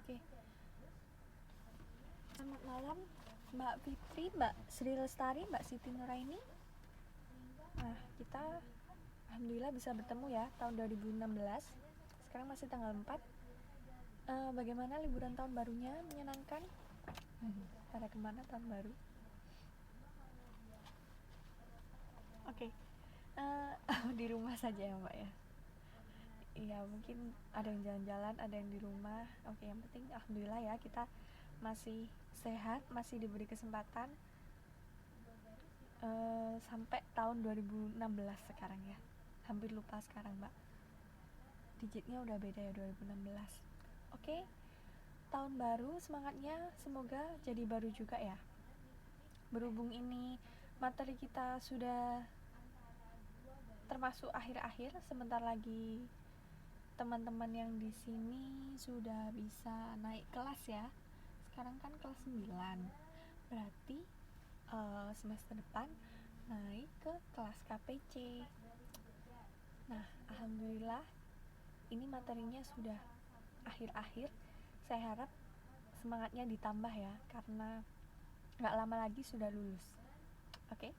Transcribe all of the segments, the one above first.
Oke. Selamat malam Mbak Fitri, Mbak Sri Lestari, Mbak Siti Nuraini. Nah, kita alhamdulillah bisa bertemu ya tahun 2016. Sekarang masih tanggal 4. Bagaimana liburan tahun barunya? Menyenangkan? Pada kemana tahun baru? Oke. Di rumah saja ya Mbak ya. Iya, mungkin ada yang jalan-jalan, ada yang di rumah. Oke, yang penting alhamdulillah ya kita masih sehat, masih diberi kesempatan sampai tahun 2016 sekarang ya. Hampir lupa sekarang Mbak, digitnya udah beda ya, 2016. Oke, tahun baru semangatnya semoga jadi baru juga ya. Berhubung ini materi kita sudah termasuk akhir-akhir, sebentar lagi teman-teman yang di sini sudah bisa naik kelas ya. Sekarang kan kelas 9, berarti semester depan naik ke kelas KPC. Nah, alhamdulillah ini materinya sudah akhir-akhir. Saya harap semangatnya ditambah ya, karena gak lama lagi sudah lulus. Oke.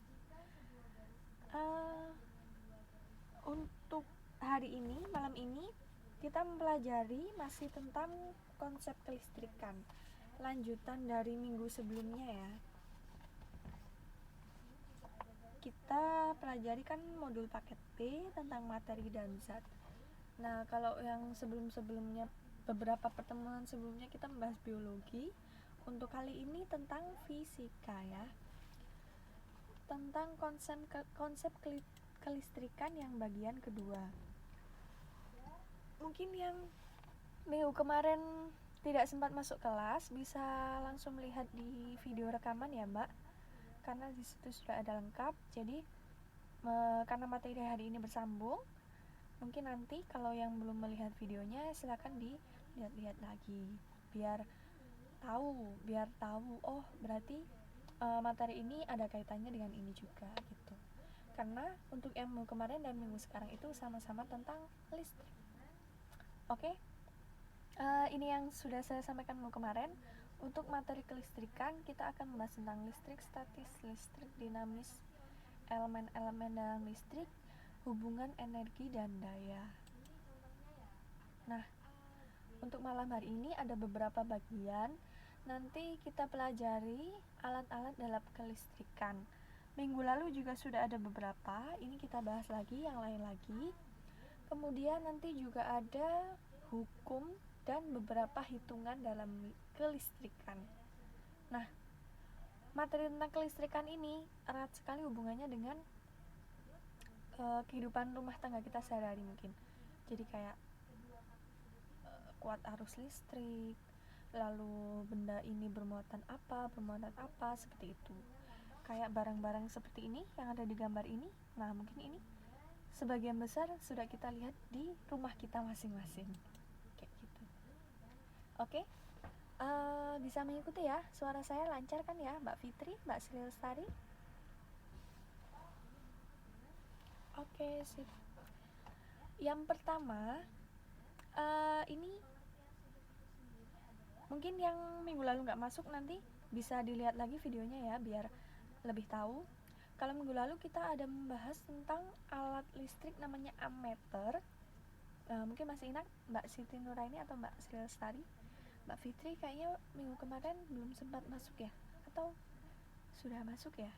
Untuk hari ini, malam ini kita mempelajari masih tentang konsep kelistrikan, lanjutan dari minggu sebelumnya ya. Kita pelajari kan modul paket B tentang materi dan zat. Nah, kalau yang sebelum-sebelumnya, beberapa pertemuan sebelumnya kita membahas biologi. Untuk kali ini tentang fisika ya, tentang konsep kelistrikan yang bagian kedua. Mungkin yang minggu kemarin tidak sempat masuk kelas bisa langsung melihat di video rekaman ya Mbak, karena di situ sudah ada lengkap. Jadi karena materi hari ini bersambung, mungkin nanti kalau yang belum melihat videonya silakan dilihat-lihat lagi biar tahu oh berarti materi ini ada kaitannya dengan ini juga gitu. Karena untuk yang minggu kemarin dan minggu sekarang itu sama-sama tentang listrik. Oke. Ini yang sudah saya sampaikan minggu kemarin. Untuk materi kelistrikan kita akan membahas tentang listrik statis, listrik dinamis, elemen-elemen dalam listrik, hubungan energi dan daya. Nah, untuk malam hari ini ada beberapa bagian. Nanti kita pelajari alat-alat dalam kelistrikan. Minggu lalu juga sudah ada beberapa, ini kita bahas lagi yang lain lagi. Kemudian nanti juga ada hukum dan beberapa hitungan dalam kelistrikan. Nah, materi tentang kelistrikan ini erat sekali hubungannya dengan kehidupan rumah tangga kita sehari-hari mungkin. Jadi kayak kuat arus listrik, lalu benda ini bermuatan apa, seperti itu. Kayak barang-barang seperti ini yang ada di gambar ini. Nah, mungkin ini sebagian besar sudah kita lihat di rumah kita masing-masing. Kayak gitu. Oke. Bisa mengikuti ya, suara saya lancar kan ya Mbak Fitri, Mbak Sri Lestari? Oke, sip. Yang pertama, ini mungkin yang minggu lalu nggak masuk nanti bisa dilihat lagi videonya ya biar lebih tahu. Kalau minggu lalu kita ada membahas tentang alat listrik namanya ammeter. Mungkin masih ingat Mbak Siti Nuraini atau Mbak Sri Lestari? Mbak Fitri kayaknya minggu kemarin belum sempat masuk ya, atau sudah masuk ya?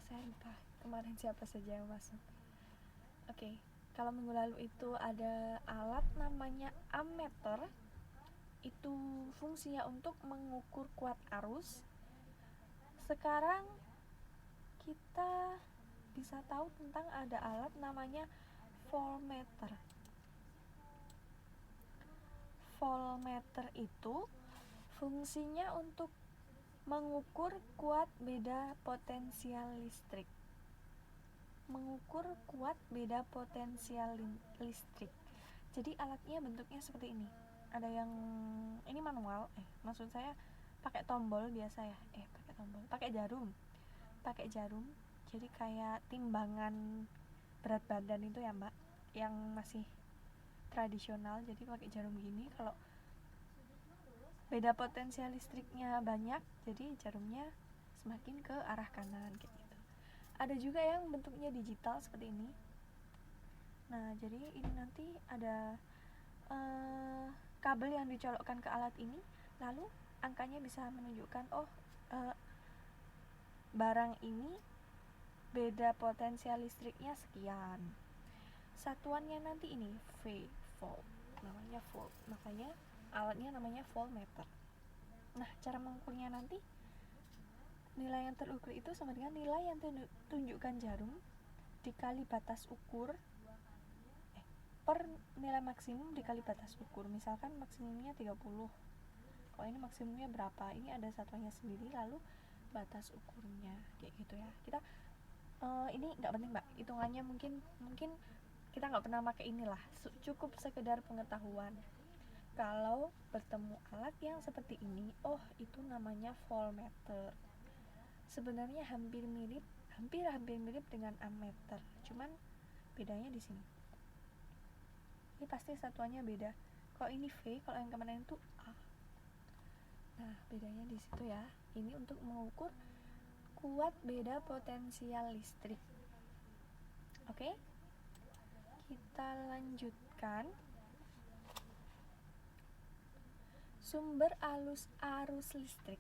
Saya lupa kemarin siapa saja yang masuk. Oke. Kalau minggu lalu itu ada alat namanya ammeter. Itu fungsinya untuk mengukur kuat arus. Sekarang kita bisa tahu tentang ada alat namanya voltmeter. Voltmeter itu fungsinya untuk mengukur kuat beda potensial listrik. Jadi alatnya bentuknya seperti ini. Ada yang ini manual, maksud saya pakai tombol biasa ya. Pakai jarum. Jadi kayak timbangan berat badan itu ya Mbak, yang masih tradisional. Jadi pakai jarum gini. Kalau beda potensial listriknya banyak, jadi jarumnya semakin ke arah kanan kayak gitu. Ada juga yang bentuknya digital seperti ini. Nah, jadi ini nanti ada kabel yang dicolokkan ke alat ini, lalu angkanya bisa menunjukkan barang ini beda potensial listriknya sekian. Satuannya nanti ini V, volt, namanya volt, makanya alatnya namanya voltmeter. Nah, cara mengukurnya nanti nilai yang terukur itu sama dengan nilai yang tunjukkan jarum dikali batas ukur per nilai maksimum dikali batas ukur. Misalkan maksimumnya 30, kalau ini maksimumnya berapa, ini ada satuannya sendiri, lalu batas ukurnya kayak gitu ya. Kita ini nggak penting mbak, hitungannya mungkin kita nggak pernah pakai inilah, cukup sekedar pengetahuan. Kalau bertemu alat yang seperti ini, oh itu namanya voltmeter. Sebenarnya hampir mirip dengan ammeter, cuman bedanya di sini. Ini pasti satuannya beda. Kalau ini V, kalau yang kemarin itu A. Nah, bedanya di situ ya. Ini untuk mengukur kuat beda potensial listrik. Oke? Kita lanjutkan. Sumber arus listrik.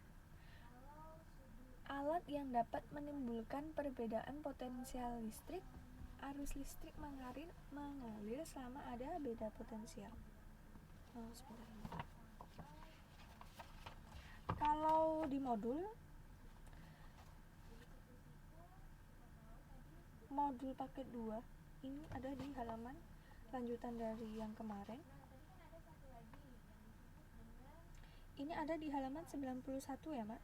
Alat yang dapat menimbulkan perbedaan potensial listrik. Arus listrik mengalir selama ada beda potensial. Sebentar. Kalau di modul paket 2 ini ada di halaman lanjutan dari yang kemarin. Ini ada di halaman 91 ya, Mbak.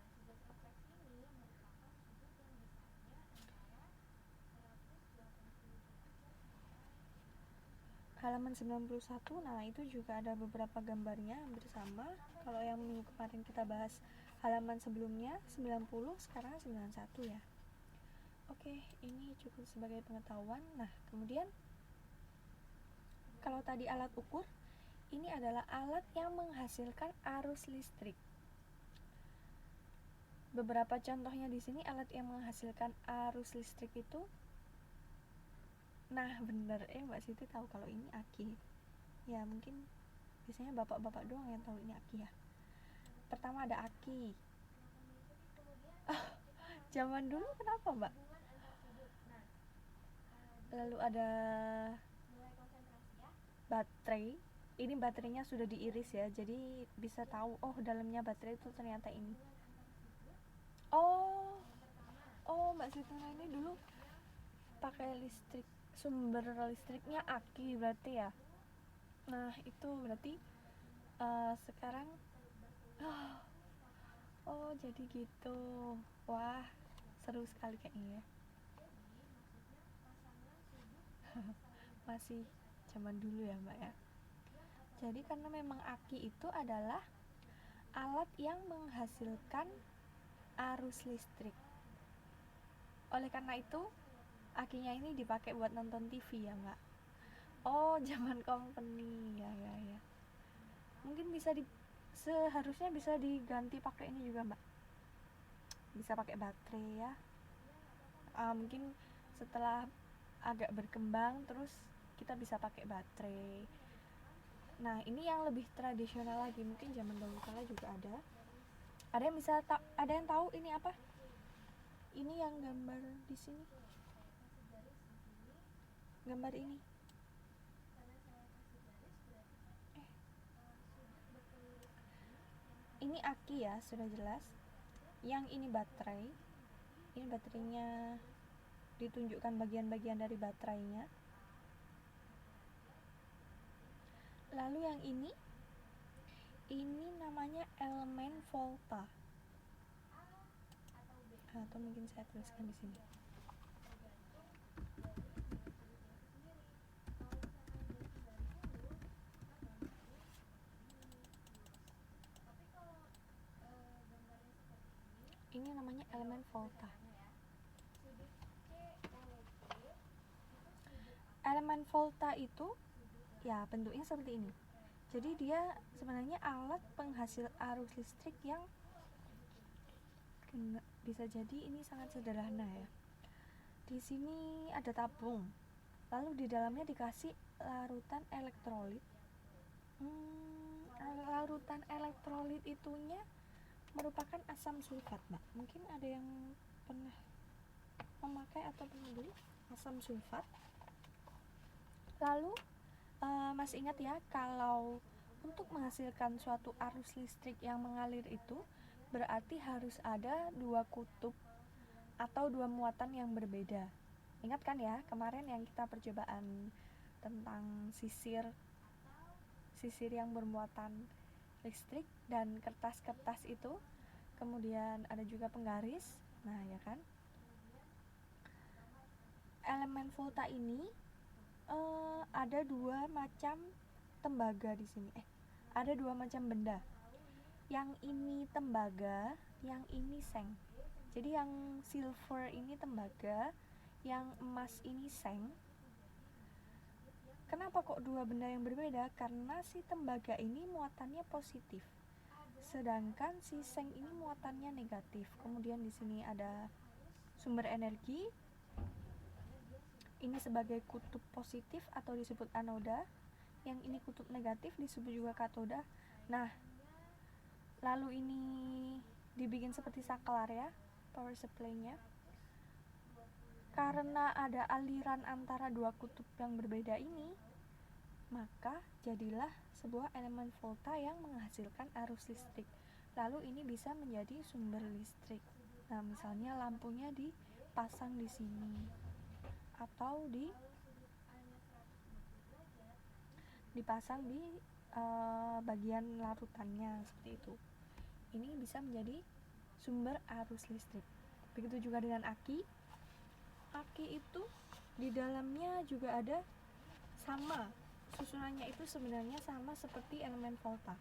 Halaman 91, nah itu juga ada beberapa gambarnya hampir sama. Kalau yang minggu kemarin kita bahas halaman sebelumnya 90, sekarang 91 ya. Oke, ini cukup sebagai pengetahuan. Nah, kemudian kalau tadi alat ukur, ini adalah alat yang menghasilkan arus listrik. Beberapa contohnya di sini alat yang menghasilkan arus listrik itu. Nah, bener, Mbak Siti tahu kalau ini aki. Ya, mungkin biasanya bapak-bapak doang yang tahu ini aki ya. Pertama ada aki. Zaman dulu kenapa, Mbak? Lalu ada baterai. Ini baterainya sudah diiris ya, jadi bisa tahu dalamnya baterai itu ternyata ini. Mbak Siti ini dulu pakai listrik, sumber listriknya aki berarti ya. Nah, itu berarti sekarang jadi gitu. Wah, seru sekali kayaknya ya. Masih zaman dulu ya, Mbak ya. Jadi karena memang aki itu adalah alat yang menghasilkan arus listrik. Oleh karena itu, akinya ini dipakai buat nonton TV ya, Mbak. Zaman company ya. Mungkin seharusnya bisa diganti pakai ini juga, Mbak. Bisa pakai baterai ya. Mungkin setelah agak berkembang terus kita bisa pakai baterai. Nah, ini yang lebih tradisional lagi, mungkin zaman dahulu kala juga ada. Ada yang tahu ini apa? Ini yang gambar di sini. Gambar ini. Ini aki ya, sudah jelas. Yang ini baterai. Ini baterainya, ditunjukkan bagian-bagian dari baterainya. Lalu yang ini namanya elemen volta. Atau mungkin saya tuliskan di sini. Ini namanya elemen volta. Elemen volta itu ya bentuknya seperti ini. Jadi dia sebenarnya alat penghasil arus listrik yang bisa jadi ini sangat sederhana ya. Di sini ada tabung, lalu di dalamnya dikasih larutan elektrolit. Larutan elektrolit itunya merupakan asam sulfat, Mbak. Mungkin ada yang pernah memakai atau pernah beli asam sulfat. Lalu masih ingat ya, kalau untuk menghasilkan suatu arus listrik yang mengalir itu berarti harus ada dua kutub atau dua muatan yang berbeda. Ingat kan ya, kemarin yang kita percobaan tentang sisir yang bermuatan listrik dan kertas-kertas itu, kemudian ada juga penggaris. Nah, ya kan? Elemen volta ini ada dua macam tembaga di sini. Ada dua macam benda. Yang ini tembaga, yang ini seng. Jadi yang silver ini tembaga, yang emas ini seng. Kenapa kok dua benda yang berbeda? Karena si tembaga ini muatannya positif, sedangkan si seng ini muatannya negatif. Kemudian di sini ada sumber energi. Ini sebagai kutub positif atau disebut anoda. Yang ini kutub negatif disebut juga katoda. Nah, lalu ini dibikin seperti saklar ya, power supply-nya. Karena ada aliran antara dua kutub yang berbeda ini, maka jadilah sebuah elemen volta yang menghasilkan arus listrik. Lalu ini bisa menjadi sumber listrik. Nah, misalnya lampunya dipasang di sini atau dipasang di bagian larutannya seperti itu. Ini bisa menjadi sumber arus listrik. Begitu juga dengan aki. Aki itu di dalamnya juga ada sama, susunannya itu sebenarnya sama seperti elemen volta.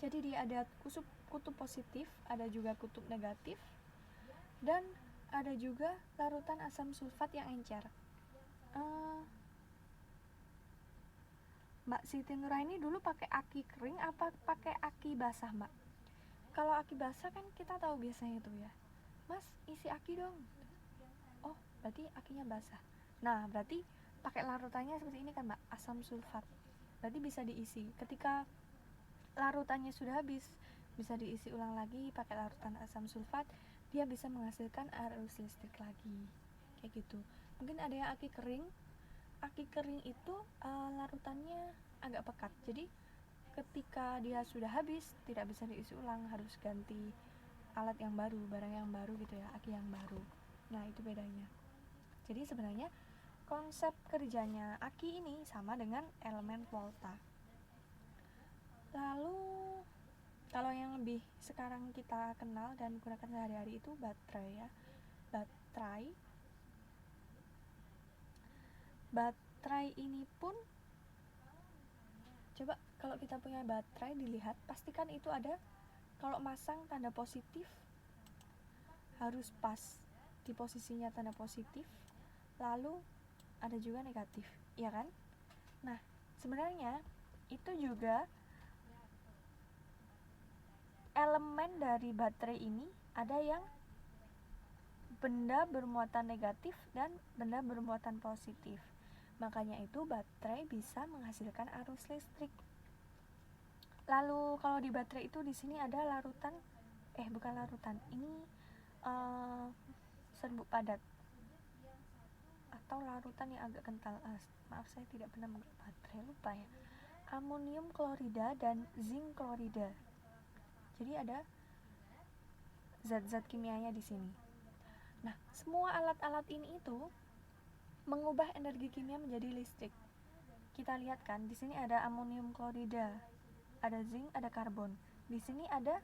Jadi dia ada kutub positif, ada juga kutub negatif, dan ada juga larutan asam sulfat yang encer. Mbak Siti Nuraini dulu pakai aki kering apa pakai aki basah, Mbak? Kalau aki basah kan kita tahu biasanya itu ya, Mas isi aki dong. Oh, berarti akinya basah. Nah, berarti pakai larutannya seperti ini kan, Mbak, asam sulfat. Berarti bisa diisi. Ketika larutannya sudah habis, bisa diisi ulang lagi pakai larutan asam sulfat, dia bisa menghasilkan arus listrik lagi. Kayak gitu. Mungkin ada yang aki kering. Aki kering itu larutannya agak pekat. Jadi ketika dia sudah habis, tidak bisa diisi ulang, harus ganti alat yang baru, barang yang baru gitu ya, aki yang baru. Nah, itu bedanya. Jadi sebenarnya konsep kerjanya aki ini sama dengan elemen volta. Lalu kalau yang lebih sekarang kita kenal dan gunakan sehari-hari itu baterai ya. Baterai ini pun, coba kalau kita punya baterai dilihat, pastikan itu ada, kalau masang tanda positif harus pas di posisinya tanda positif, lalu ada juga negatif, ya kan? Nah, sebenarnya itu juga elemen dari baterai ini ada yang benda bermuatan negatif dan benda bermuatan positif. Makanya itu baterai bisa menghasilkan arus listrik. Lalu kalau di baterai itu di sini ada larutan, bukan larutan, ini serbuk padat atau larutan yang agak kental. Maaf, saya tidak pernah menggunakan baterai, lupa ya. Amonium klorida dan zinc klorida. Jadi ada zat-zat kimianya di sini. Nah, semua alat-alat ini itu mengubah energi kimia menjadi listrik. Kita lihat kan, di sini ada amonium klorida, ada zinc, ada karbon. Di sini ada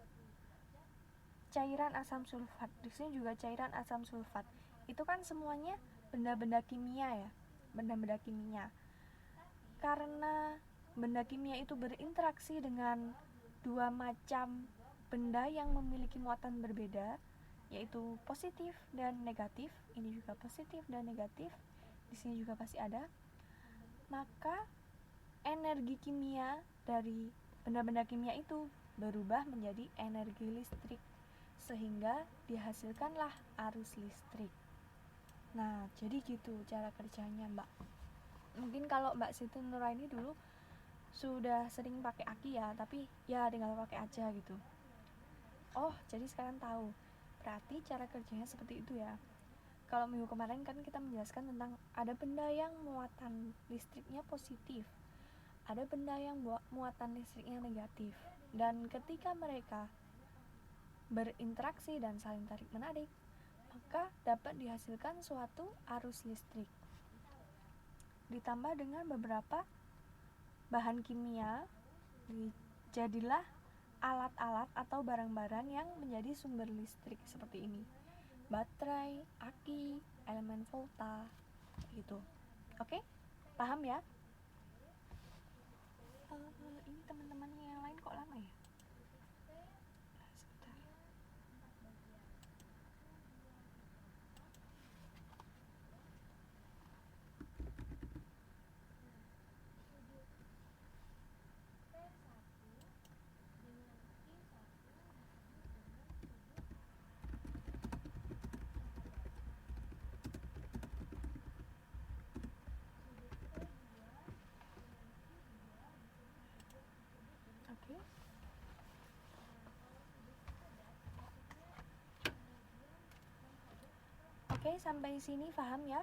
cairan asam sulfat. Di sini juga cairan asam sulfat. Itu kan semuanya benda-benda kimia ya, benda-benda kimia. Karena benda kimia itu berinteraksi dengan dua macam benda yang memiliki muatan berbeda, yaitu positif dan negatif. Ini juga positif dan negatif. Di sini juga pasti ada. Maka energi kimia dari benda-benda kimia itu berubah menjadi energi listrik, sehingga dihasilkanlah arus listrik. Nah, jadi gitu cara kerjanya, Mbak. Mungkin kalau Mbak Siti Nuraini dulu sudah sering pakai aki ya, tapi ya tinggal pakai aja gitu. Oh, jadi sekarang tahu. Berarti cara kerjanya seperti itu ya. Kalau minggu kemarin kan kita menjelaskan tentang ada benda yang muatan listriknya positif, ada benda yang muatan listriknya negatif, dan ketika mereka berinteraksi dan saling tarik menarik, maka dapat dihasilkan suatu arus listrik. Ditambah dengan beberapa bahan kimia, jadilah alat-alat atau barang-barang yang menjadi sumber listrik seperti ini: baterai, aki, elemen volta, gitu. Oke? Paham ya? Ini teman-temannya yang lain kok lama ya? Sebentar. Oke. Oke, sampai sini paham ya?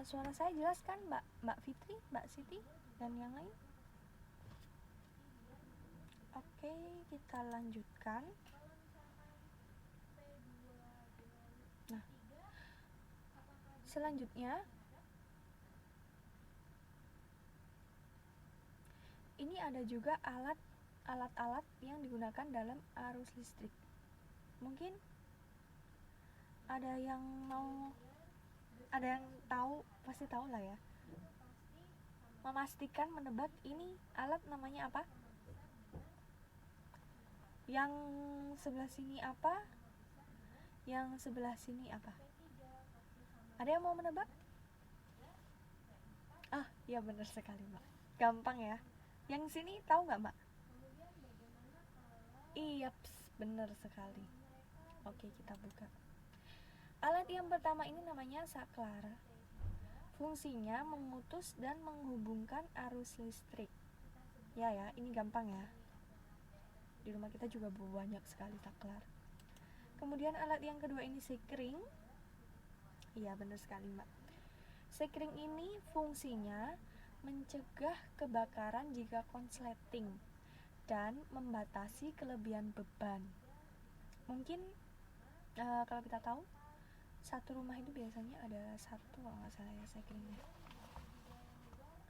Suara saya jelas kan, Mbak Fitri, Mbak Siti, dan yang lain? Oke, kita lanjutkan. Nah, selanjutnya ini ada juga alat-alat yang digunakan dalam arus listrik. Mungkin ada yang tahu, pasti tahu lah ya. Memastikan, menebak ini alat namanya apa? Yang sebelah sini apa? Yang sebelah sini apa? Ada yang mau menebak? Ah, ya benar sekali, Mbak. Gampang ya. Yang sini tahu nggak, Mbak? Iya, benar sekali. Oke, kita buka. Alat yang pertama ini namanya saklar. Fungsinya memutus dan menghubungkan arus listrik. Ya, ini gampang ya. Di rumah kita juga banyak sekali saklar. Kemudian alat yang kedua ini sekring. Iya, benar sekali, Mbak. Sekring ini fungsinya mencegah kebakaran jika konsleting dan membatasi kelebihan beban. Mungkin kalau kita tahu, satu rumah itu biasanya ada satu, kalau nggak salah ya, sekringnya.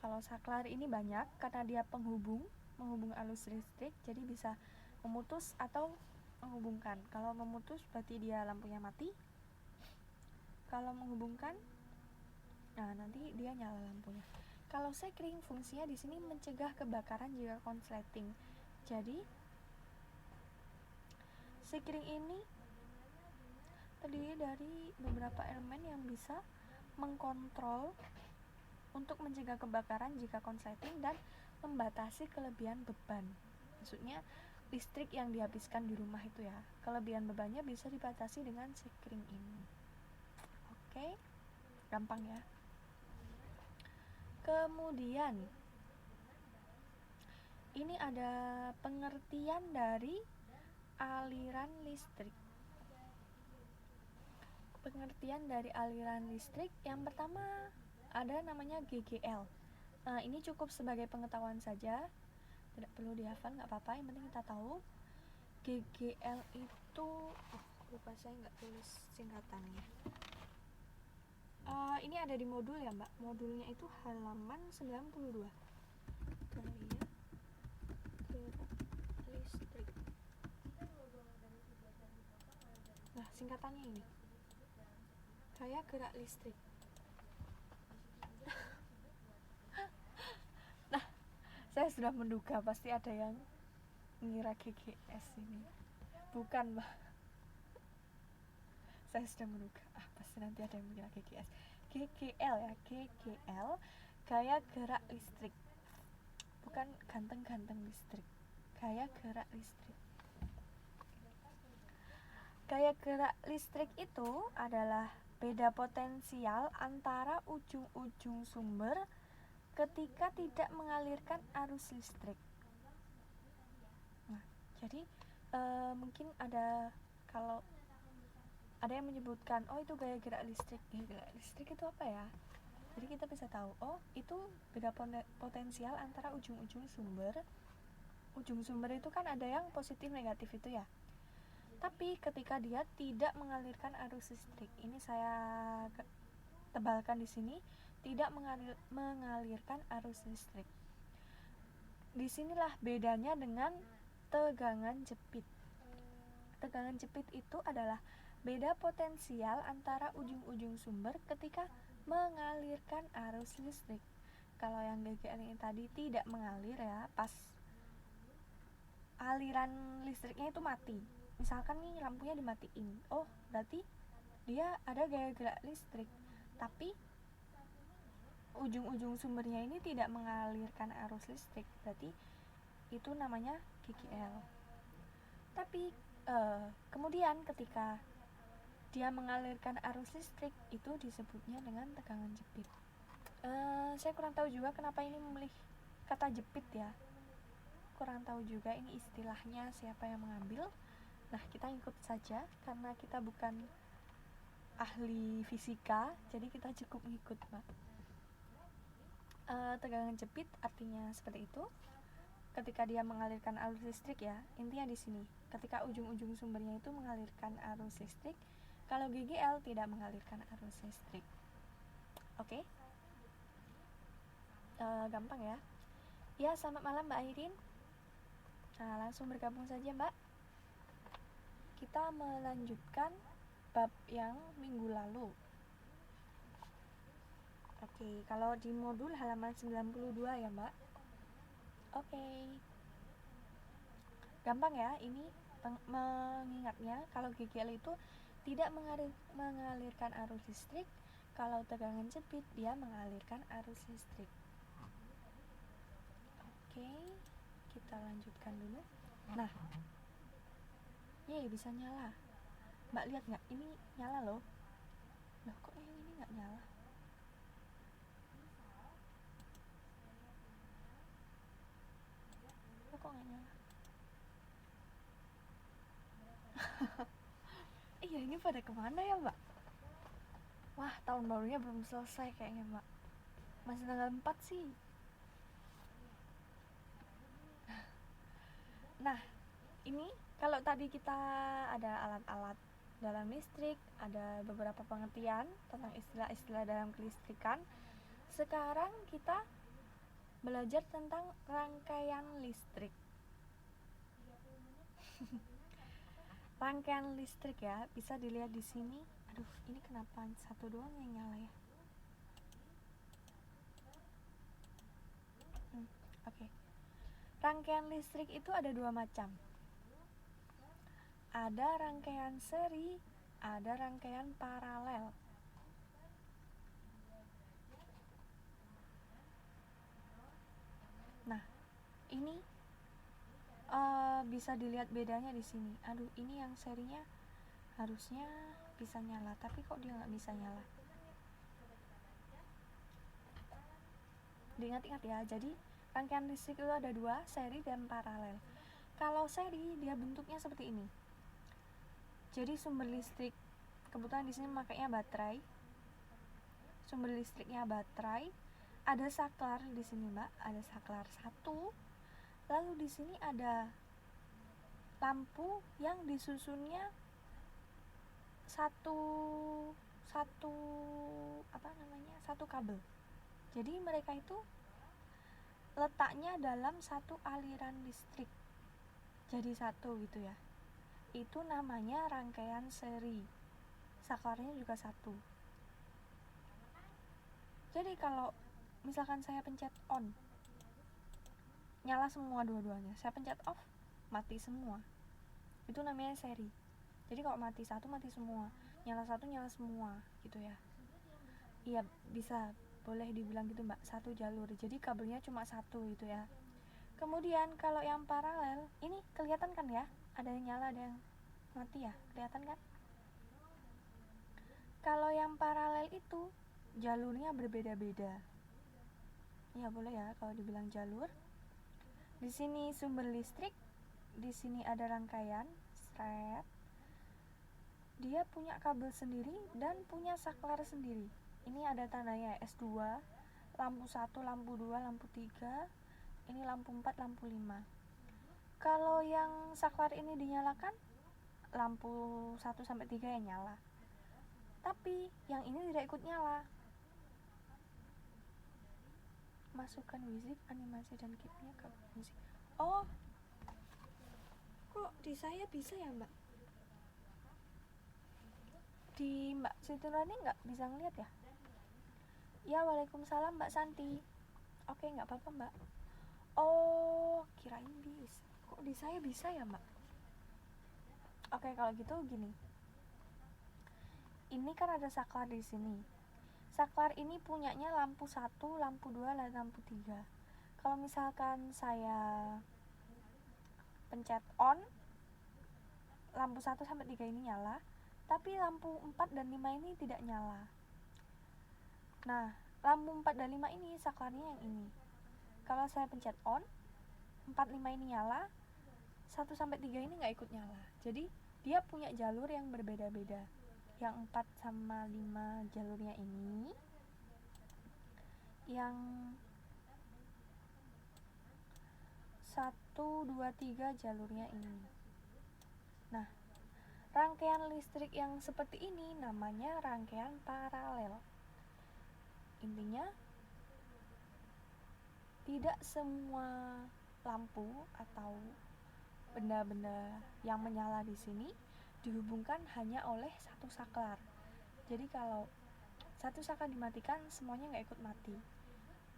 Kalau saklar ini banyak karena dia menghubung arus listrik, jadi bisa memutus atau menghubungkan. Kalau memutus berarti dia lampunya mati. Kalau menghubungkan, nah nanti dia nyala lampunya. Kalau sekring fungsinya di sini mencegah kebakaran jika konsleting. Jadi sekring ini terdiri dari beberapa elemen yang bisa mengkontrol untuk mencegah kebakaran jika konsleting dan membatasi kelebihan beban. Maksudnya listrik yang dihabiskan di rumah itu ya, kelebihan bebannya bisa dibatasi dengan sekring ini. Oke, gampang ya. Kemudian ini ada pengertian dari aliran listrik. Pengertian dari aliran listrik yang pertama ada namanya GGL. Ini cukup sebagai pengetahuan saja, tidak perlu dihafal, nggak apa-apa, yang penting kita tahu. GGL itu lupa, saya nggak tulis singkatannya. Ini ada di modul ya, Mbak. Modulnya itu halaman 92. Gaya gerak listrik. Nah, singkatannya ini. Gaya gerak listrik. Nah, saya sudah menduga pasti ada yang mengira GGS ini. Bukan, Mbak. Saya sudah menduga, pasti nanti ada yang mengira GGS. GGL ya, GGL, gaya gerak listrik. bukan ganteng-ganteng listrik, gaya gerak listrik. Gaya gerak listrik itu adalah beda potensial antara ujung-ujung sumber ketika tidak mengalirkan arus listrik. Nah, jadi mungkin ada, kalau ada yang menyebutkan, oh itu gaya gerak listrik. Gaya gerak listrik itu apa ya? Jadi kita bisa tahu, oh itu beda potensial antara ujung-ujung sumber. Ujung sumber itu kan ada yang positif negatif itu ya. Tapi ketika dia tidak mengalirkan arus listrik, ini saya tebalkan di sini, tidak mengalirkan arus listrik. Disinilah bedanya dengan tegangan jepit. Tegangan jepit itu adalah beda potensial antara ujung-ujung sumber ketika mengalirkan arus listrik. Kalau yang GGL ini tadi tidak mengalir ya, pas aliran listriknya itu mati. Misalkan nih lampunya dimatiin, oh berarti dia ada gaya gerak listrik, tapi ujung-ujung sumbernya ini tidak mengalirkan arus listrik, berarti itu namanya GGL. Tapi kemudian ketika dia mengalirkan arus listrik, itu disebutnya dengan tegangan jepit. Saya kurang tahu juga kenapa ini memilih kata jepit ya, kurang tahu juga ini istilahnya siapa yang mengambil. Nah, kita ikut saja karena kita bukan ahli fisika, jadi kita cukup ngikut, Mbak. Tegangan jepit artinya seperti itu. Ketika dia mengalirkan arus listrik ya, intinya di sini. Ketika ujung-ujung sumbernya itu mengalirkan arus listrik, kalau GGL tidak mengalirkan arus listrik. Oke? Gampang ya. Ya, selamat malam Mbak Airin. Nah, langsung bergabung saja Mbak. Kita melanjutkan bab yang minggu lalu. Oke, kalau di modul halaman 92 ya Mbak. Oke. Gampang ya ini mengingatnya. Kalau GGL itu tidak mengalirkan arus listrik, kalau tegangan jepit dia mengalirkan arus listrik. Oke, kita lanjutkan dulu. Nah, bisa nyala. Mbak lihat nggak? Ini nyala loh. Loh, kok yang ini nggak nyala? Loh, kok nggak nyala? Iya, ini pada kemana ya Mbak? Wah, tahun barunya belum selesai kayaknya Mbak. Masih tanggal 4 sih. Nah, ini kalau tadi kita ada alat-alat dalam listrik, ada beberapa pengertian tentang istilah-istilah dalam kelistrikan. Sekarang kita belajar tentang rangkaian listrik. Rangkaian listrik ya, bisa dilihat di sini. Aduh, ini kenapa satu doang yang nyala ya? Oke. Rangkaian listrik itu ada dua macam. Ada rangkaian seri, ada rangkaian paralel. Nah, ini bisa dilihat bedanya di sini. Aduh, ini yang serinya harusnya bisa nyala, tapi kok dia nggak bisa nyala? Diingat-ingat ya. Jadi rangkaian listrik itu ada dua, seri dan paralel. Kalau seri dia bentuknya seperti ini. Jadi sumber listrik, kebetulan di sini makanya baterai. Sumber listriknya baterai. Ada saklar di sini Mbak, ada saklar 1. Lalu di sini ada lampu yang disusunnya satu kabel. Jadi mereka itu letaknya dalam satu aliran listrik, jadi satu gitu ya. Itu namanya rangkaian seri. Saklarnya juga satu. Jadi kalau misalkan saya pencet on, nyala semua dua-duanya. Saya pencet off, mati semua. Itu namanya seri. Jadi kalau mati satu, mati semua. Nyala satu, nyala semua gitu ya. Iya, bisa, boleh dibilang gitu Mbak, satu jalur. Jadi kabelnya cuma satu gitu ya. Kemudian kalau yang paralel, ini kelihatan kan ya, ada yang nyala ada yang mati ya, kelihatan kan? Kalau yang paralel itu jalurnya berbeda-beda. Ya boleh ya kalau dibilang jalur. Di sini sumber listrik, di sini ada rangkaian, stret. Dia punya kabel sendiri dan punya saklar sendiri. Ini ada tandanya S2, lampu 1, lampu 2, lampu 3. Ini lampu 4, lampu 5. Kalau yang saklar ini dinyalakan, lampu 1 sampai 3 yang nyala. Tapi yang ini tidak ikut nyala. Masukkan wizik, animasi dan keepnya ke musik. Oh, kok di saya bisa ya mbak? Di mbak Siti Nurani nggak bisa ngeliat ya? Ya, waalaikumsalam mbak Santi. Oke, nggak apa-apa mbak. Oh, kirain bisa. Kok di saya bisa ya mbak? Oke, kalau gitu gini. Ini kan ada saklar di sini. Saklar ini punyanya lampu 1, lampu 2, dan lampu 3. Kalau misalkan saya pencet on, lampu 1 sampai 3 ini nyala, tapi lampu 4 dan 5 ini tidak nyala. Nah, lampu 4 dan 5 ini saklarnya yang ini. Kalau saya pencet on, 4, 5 ini nyala, 1 sampai 3 ini nggak ikut nyala. Jadi, dia punya jalur yang berbeda-beda. Yang 4 sama 5 jalurnya ini, yang 1, 2, 3 jalurnya ini. Nah, rangkaian listrik yang seperti ini namanya rangkaian paralel. Intinya, tidak semua lampu atau benda-benda yang menyala di sini dihubungkan hanya oleh satu saklar. Jadi kalau satu saklar dimatikan, semuanya nggak ikut mati.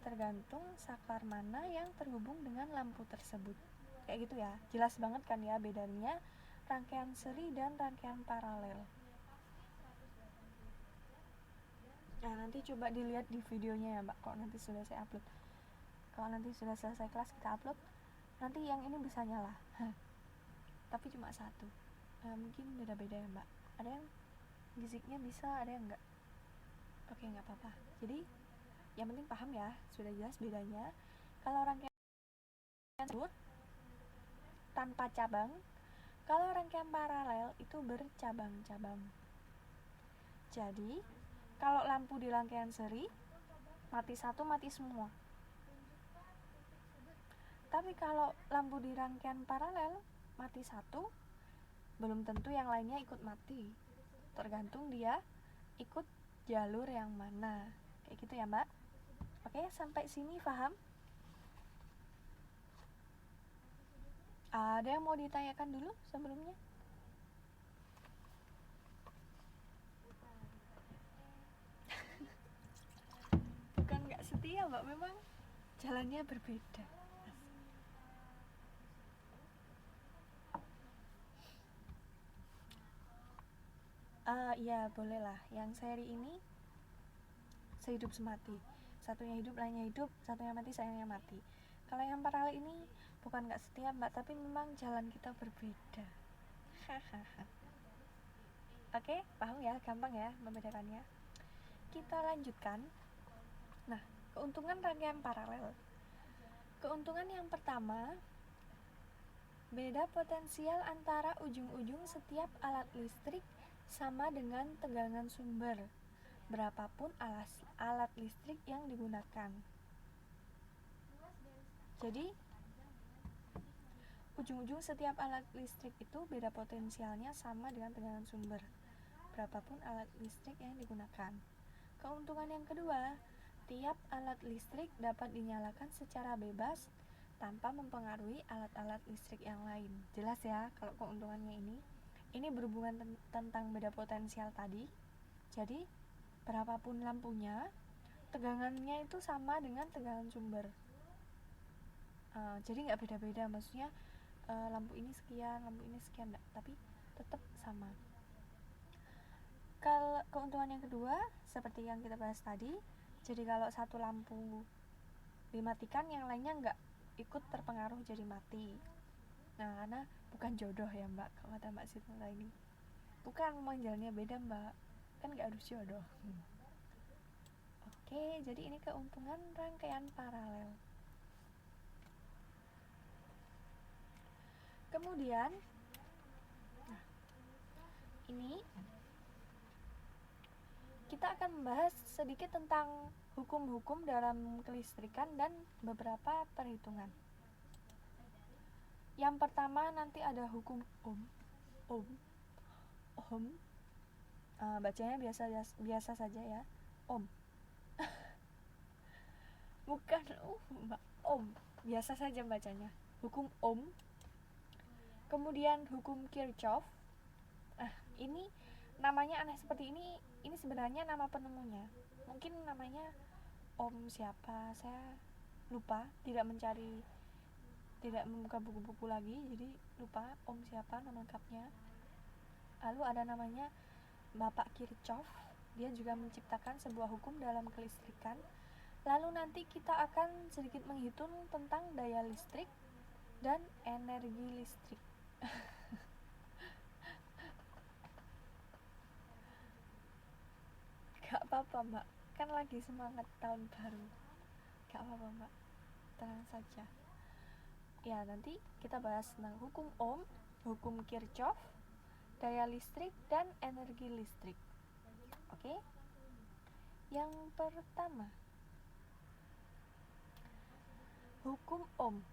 Tergantung saklar mana yang terhubung dengan lampu tersebut. Kayak gitu ya, jelas banget kan ya bedanya rangkaian seri dan rangkaian paralel. Nah, nanti coba dilihat di videonya ya mbak, kalau nanti sudah saya upload. Kalau nanti sudah selesai kelas kita upload, nanti yang ini bisa nyala. Tapi cuma satu. Mungkin beda-beda ya mbak. Ada yang fisiknya bisa, ada yang enggak. Oke, nggak apa-apa. Jadi yang penting paham ya, sudah jelas bedanya. Kalau rangkaian tersebut tanpa cabang, kalau rangkaian paralel itu bercabang-cabang. Jadi kalau lampu di rangkaian seri mati satu mati semua. Tapi kalau lampu di rangkaian paralel mati satu, belum tentu yang lainnya ikut mati. Tergantung dia ikut jalur yang mana. Kayak gitu ya mbak. Oke, sampai sini paham? Ada yang mau ditanyakan dulu sebelumnya? Bukan nggak setia mbak, memang jalannya berbeda. Iya boleh lah. Yang seri ini sehidup semati. Satunya hidup, lainnya hidup. Satunya mati, sayangnya mati. Kalau yang paralel ini bukan nggak setia mbak, tapi memang jalan kita berbeda. Oke, paham ya? Gampang ya membedakannya. Kita lanjutkan. Nah, keuntungan rangkaian paralel. Keuntungan yang pertama, beda potensial antara ujung-ujung setiap alat listrik sama dengan tegangan sumber, berapapun alat listrik yang digunakan. Jadi, ujung-ujung setiap alat listrik itu beda potensialnya sama dengan tegangan sumber, berapapun alat listrik yang digunakan. Keuntungan yang kedua, tiap alat listrik dapat dinyalakan secara bebas tanpa mempengaruhi alat-alat listrik yang lain. Jelas ya kalau keuntungannya ini. Ini berhubungan tentang beda potensial tadi. Jadi, berapapun lampunya, tegangannya itu sama dengan tegangan sumber. Jadi nggak beda-beda, maksudnya lampu ini sekian, lampu ini sekian, enggak, tapi tetap sama. Kalau keuntungan yang kedua, seperti yang kita bahas tadi, jadi kalau satu lampu dimatikan, yang lainnya ikut terpengaruh jadi mati. Nah, karena bukan jodoh ya Mbak, kalau kata Mbak Sinta ini. Bukan, memang jalannya beda Mbak, kan gak harus jodoh. Oke, jadi ini keuntungan rangkaian paralel. Kemudian, nah, ini kita akan membahas sedikit tentang hukum-hukum dalam kelistrikan dan beberapa perhitungan. Yang pertama nanti ada hukum Ohm. Bacanya biasa saja ya, Ohm. Bukan Mbak, Ohm. Biasa saja bacanya. Hukum Ohm. Kemudian hukum Kirchhoff. Ini namanya aneh seperti ini sebenarnya nama penemunya. Mungkin namanya Ohm siapa, saya lupa, tidak membuka buku-buku lagi, jadi lupa Ohm siapa nama lengkapnya. Lalu ada namanya Bapak Kirchhoff, dia juga menciptakan sebuah hukum dalam kelistrikan. Lalu nanti kita akan sedikit menghitung tentang daya listrik dan energi listrik. Gak apa-apa Mbak, kan lagi semangat tahun baru. Gak apa-apa Mbak, tenang saja. Ya, nanti kita bahas tentang hukum Ohm, hukum Kirchhoff, daya listrik, dan energi listrik. Oke? Yang pertama, hukum Ohm.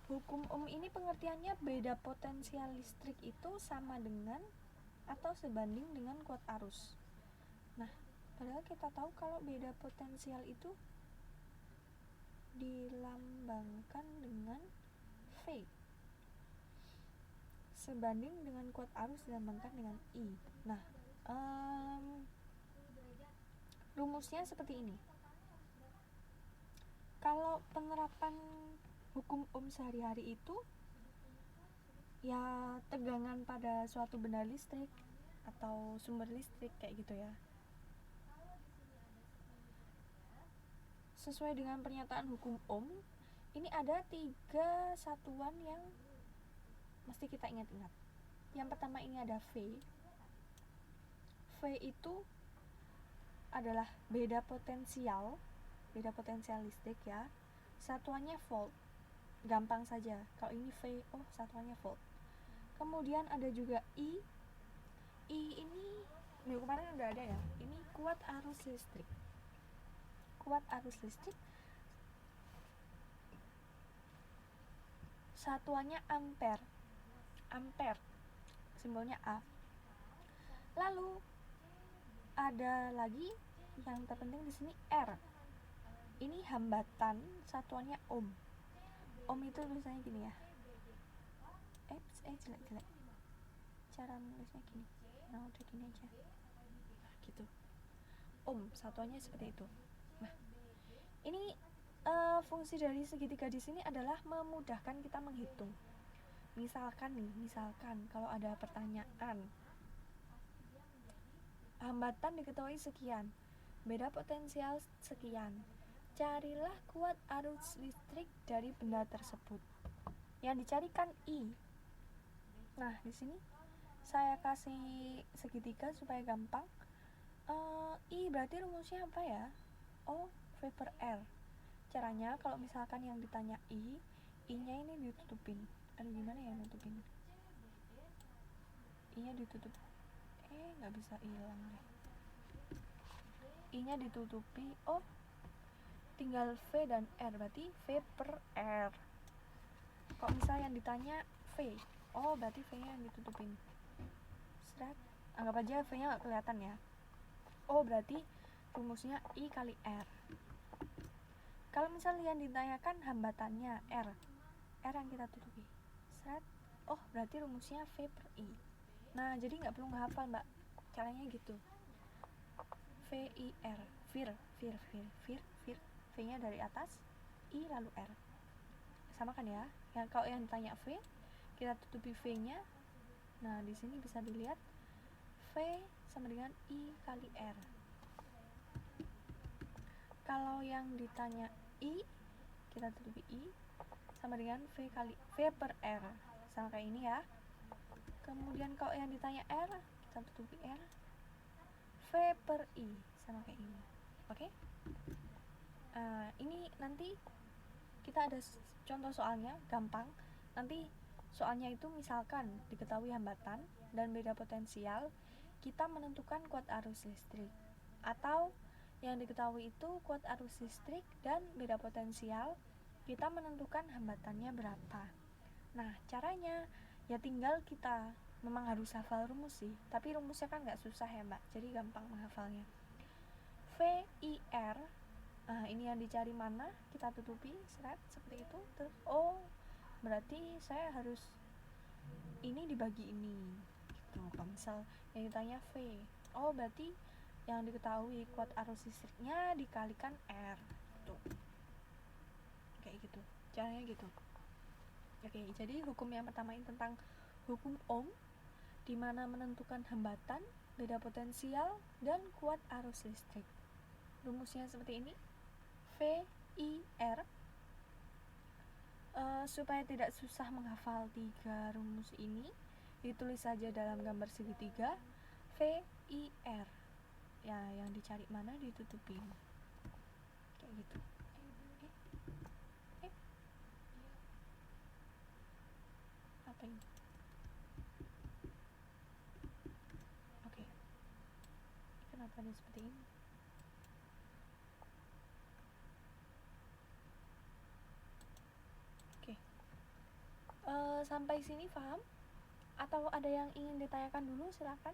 Hukum Ohm ini pengertiannya beda potensial listrik itu sama dengan atau sebanding dengan kuat arus. Nah, padahal kita tahu kalau beda potensial itu dilambangkan dengan V. Sebanding dengan kuat arus dilambangkan dengan I. Nah, rumusnya seperti ini. Kalau penerapan hukum Ohm sehari-hari itu ya tegangan pada suatu benda listrik atau sumber listrik kayak gitu ya. Sesuai dengan pernyataan hukum Ohm, ini ada 3 satuan yang mesti kita ingat-ingat. Yang pertama ini ada V. V itu adalah beda potensial listrik ya. Satuannya volt. Gampang saja. Kalau ini V, satuannya volt. Kemudian ada juga I. I ini minggu kemarin udah ada ya. Ini kuat arus listrik. Kuat arus listrik. Satuannya ampere. Ampere. Simbolnya A. Lalu ada lagi yang terpenting di sini R. Ini hambatan, satuannya ohm. Ohm itu tulisannya gini ya. Jelek. Cara menulisnya gini. Nah, udah gini aja. Nah, gitu. Ohm, satuannya seperti itu. Nah, ini fungsi dari segitiga di sini adalah memudahkan kita menghitung. Misalkan kalau ada pertanyaan, hambatan diketahui sekian, beda potensial sekian, carilah kuat arus listrik dari benda tersebut. Yang dicarikan I. Nah, di sini saya kasih segitiga supaya gampang. I berarti rumusnya apa ya? V per R. Caranya kalau misalkan yang ditanya I-nya ini ditutupin. Aduh, gimana ya nutupin? I-nya ditutup. Nggak bisa hilang deh. I-nya ditutupi. Tinggal V dan R, berarti V per R. Kalau misalnya yang ditanya V, berarti V-nya yang ditutupin. Anggap aja V-nya nggak kelihatan ya. Berarti rumusnya I kali R. Kalau misalnya yang ditanyakan hambatannya R yang kita tutupi. Berarti rumusnya V per I. Nah, jadi nggak perlu menghafal Mbak. Caranya gitu. VIR, vir. V-nya dari atas, I lalu R. Sama kan ya? Kalau yang ditanya V, kita tutupi V-nya. Nah, di sini bisa dilihat V sama dengan I kali R. Kalau yang ditanya I, kita tutupi I sama dengan V per R, sama kayak ini ya. Kemudian kalau yang ditanya R, kita tutupi R, V per I, sama kayak ini. Oke? Ini nanti kita ada contoh soalnya, gampang. Nanti soalnya itu misalkan diketahui hambatan dan beda potensial, kita menentukan kuat arus listrik. Atau yang diketahui itu kuat arus listrik dan beda potensial, kita menentukan hambatannya berapa. Nah, caranya ya tinggal kita memang harus hafal rumus sih, tapi rumusnya kan nggak susah ya mbak, jadi gampang menghafalnya. VIR, ini yang dicari mana, kita tutupi seret seperti itu. Terus berarti saya harus ini dibagi ini gitu. Kalau misal yang ditanya V, berarti yang diketahui kuat arus listriknya dikalikan R gitu. Kayak gitu, caranya gitu. Oke, jadi hukum yang pertama ini tentang hukum Ohm, di mana menentukan hambatan, beda potensial, dan kuat arus listrik. Rumusnya seperti ini, VIR. Supaya tidak susah menghafal 3 rumus ini, ditulis saja dalam gambar segitiga VIR. Ya, yang dicari mana ditutupin. Kayak gitu. Apa ini? Oke. Kenapa dia seperti ini? Oke. Sampai sini paham? Atau ada yang ingin ditanyakan dulu, silakan.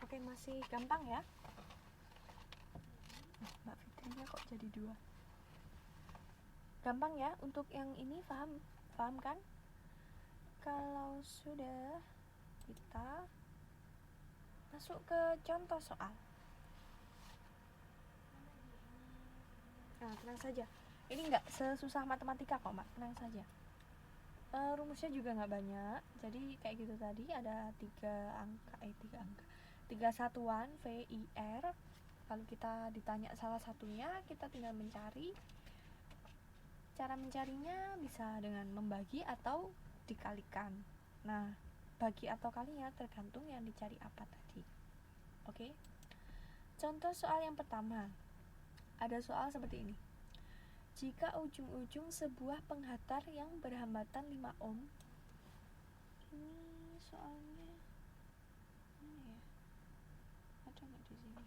Oke, masih gampang ya. Mbak Fitrinya kok jadi 2? Gampang ya untuk yang ini, paham kan? Kalau sudah, kita masuk ke contoh soal. Nah, tenang saja, ini nggak sesusah matematika kok mbak, tenang saja. Rumusnya juga nggak banyak, jadi kayak gitu tadi, ada 3 satuan VIR. Kalau kita ditanya salah satunya, kita tinggal mencari. Cara mencarinya bisa dengan membagi atau dikalikan. Nah, bagi atau kalinya tergantung yang dicari apa tadi. Oke? Contoh soal yang pertama, ada soal seperti ini. Jika ujung-ujung sebuah penghatar yang berhambatan 5 ohm, ini soalnya mana ya? Ada nggak di sini?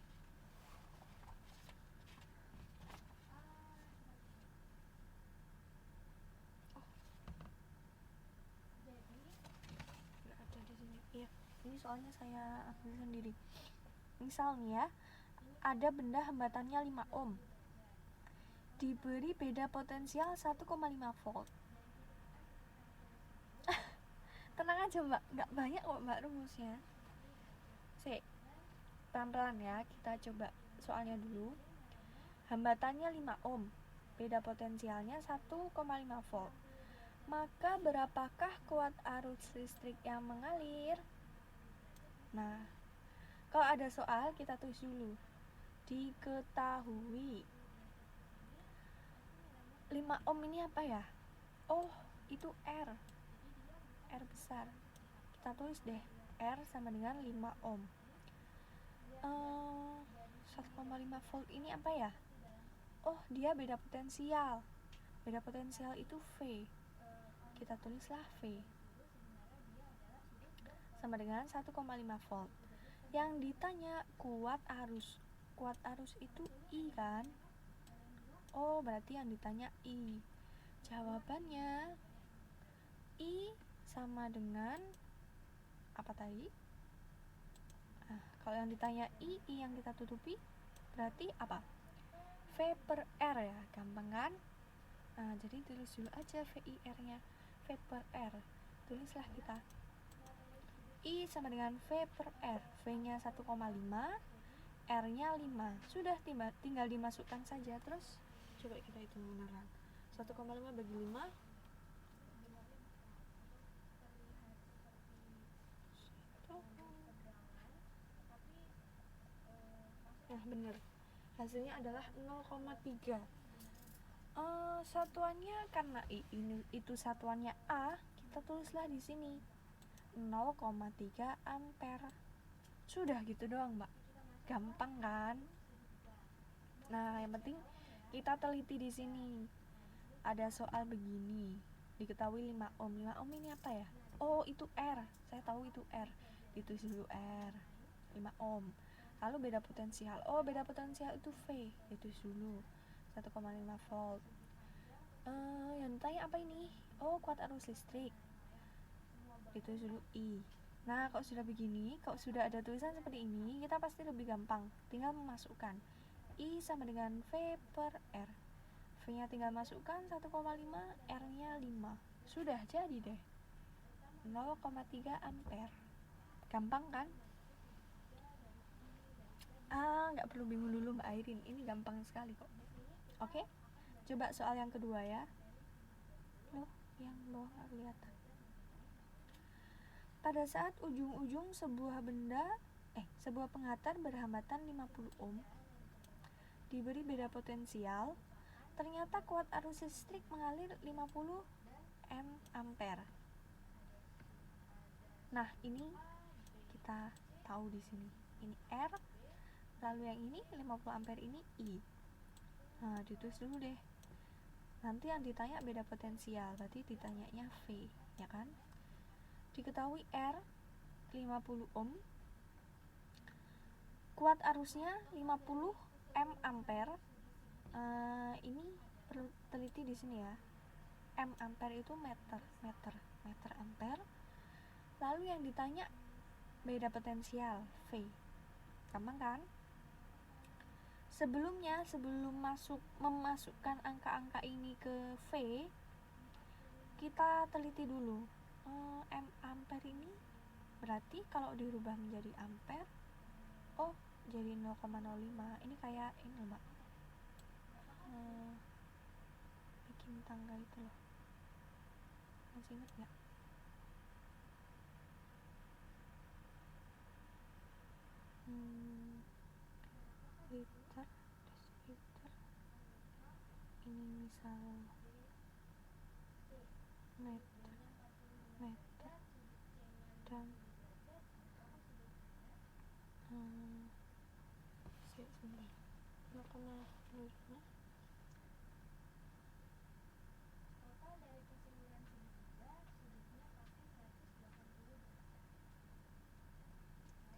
Nggak ada di sini. Iya, ini soalnya saya ambil sendiri. Misalnya ada benda hambatannya 5 ohm, diberi beda potensial 1,5 volt. Tenang aja mbak, nggak banyak kok mbak rumusnya. Pelan-pelan ya, kita coba soalnya dulu. Hambatannya 5 ohm, beda potensialnya 1,5 volt. Maka berapakah kuat arus listrik yang mengalir? Nah, kalau ada soal kita tulis dulu. Diketahui 5 ohm ini apa ya? Itu R besar. Kita tulis deh, R sama dengan 5 ohm. 1,5 volt ini apa ya? Dia beda potensial. Beda potensial itu V. Kita tulislah V sama dengan 1,5 volt. Yang ditanya kuat arus. Kuat arus itu I kan? Berarti yang ditanya I. Jawabannya I sama dengan apa tadi? Kalau yang ditanya I yang kita tutupi berarti apa? V per R ya, gampang kan? Jadi tulis dulu aja VIR nya, V per R. Tulislah kita I sama dengan V per R. V-nya 1,5, R-nya 5. Sudah tinggal dimasukkan saja. Terus coba kita hitung beneran. 1,5 bagi 5. Nah, bener. Hasilnya adalah 0,3. Satuannya karena itu satuannya A, kita tulislah di sini 0,3 ampere. Sudah gitu doang, Mbak. Gampang kan? Nah, yang penting kita teliti di sini. Ada soal begini. Diketahui 5 ohm. 5 ohm ini apa ya? Oh, itu R. Saya tahu itu R. Ditulis dulu R. 5 ohm. Lalu beda potensial. Oh, beda potensial itu V. Ditulis dulu. 1,5 volt. Yang ditanya apa ini? Oh, kuat arus listrik. Ditulis dulu I. Nah, kalau sudah begini, kalau sudah ada tulisan seperti ini, kita pasti lebih gampang. Tinggal memasukkan I sama dengan V per R. V-nya tinggal masukkan 1,5, R-nya 5. Sudah jadi deh. 0,3 ampere. Gampang kan? Nggak perlu bingung dulu Mbak Airin. Ini gampang sekali kok. Oke? Coba soal yang kedua ya. Loh, yang bawah nggak kelihatan. Pada saat ujung-ujung sebuah penghantar berhambatan 50 ohm diberi beda potensial, ternyata kuat arus listrik mengalir 50 ampere. Nah, ini kita tahu di sini. Ini R, lalu yang ini 50 ampere ini I. Nah, ditulis dulu deh. Nanti yang ditanya beda potensial, berarti ditanyanya V, ya kan? Diketahui R 50 ohm, kuat arusnya 50 ampere. Ini perlu teliti di sini ya. Ampere itu meter ampere. Lalu yang ditanya beda potensial V. Gampang kan? Sebelum memasukkan angka-angka ini ke V, kita teliti dulu. Ampere ini berarti kalau dirubah menjadi ampere, oh jadi 0,05. Ini kayak ini Mbak, bikin tangga itu loh. Masih ingat gak? Liter, desiliter. Ini misal meter dan sebentar, 0,05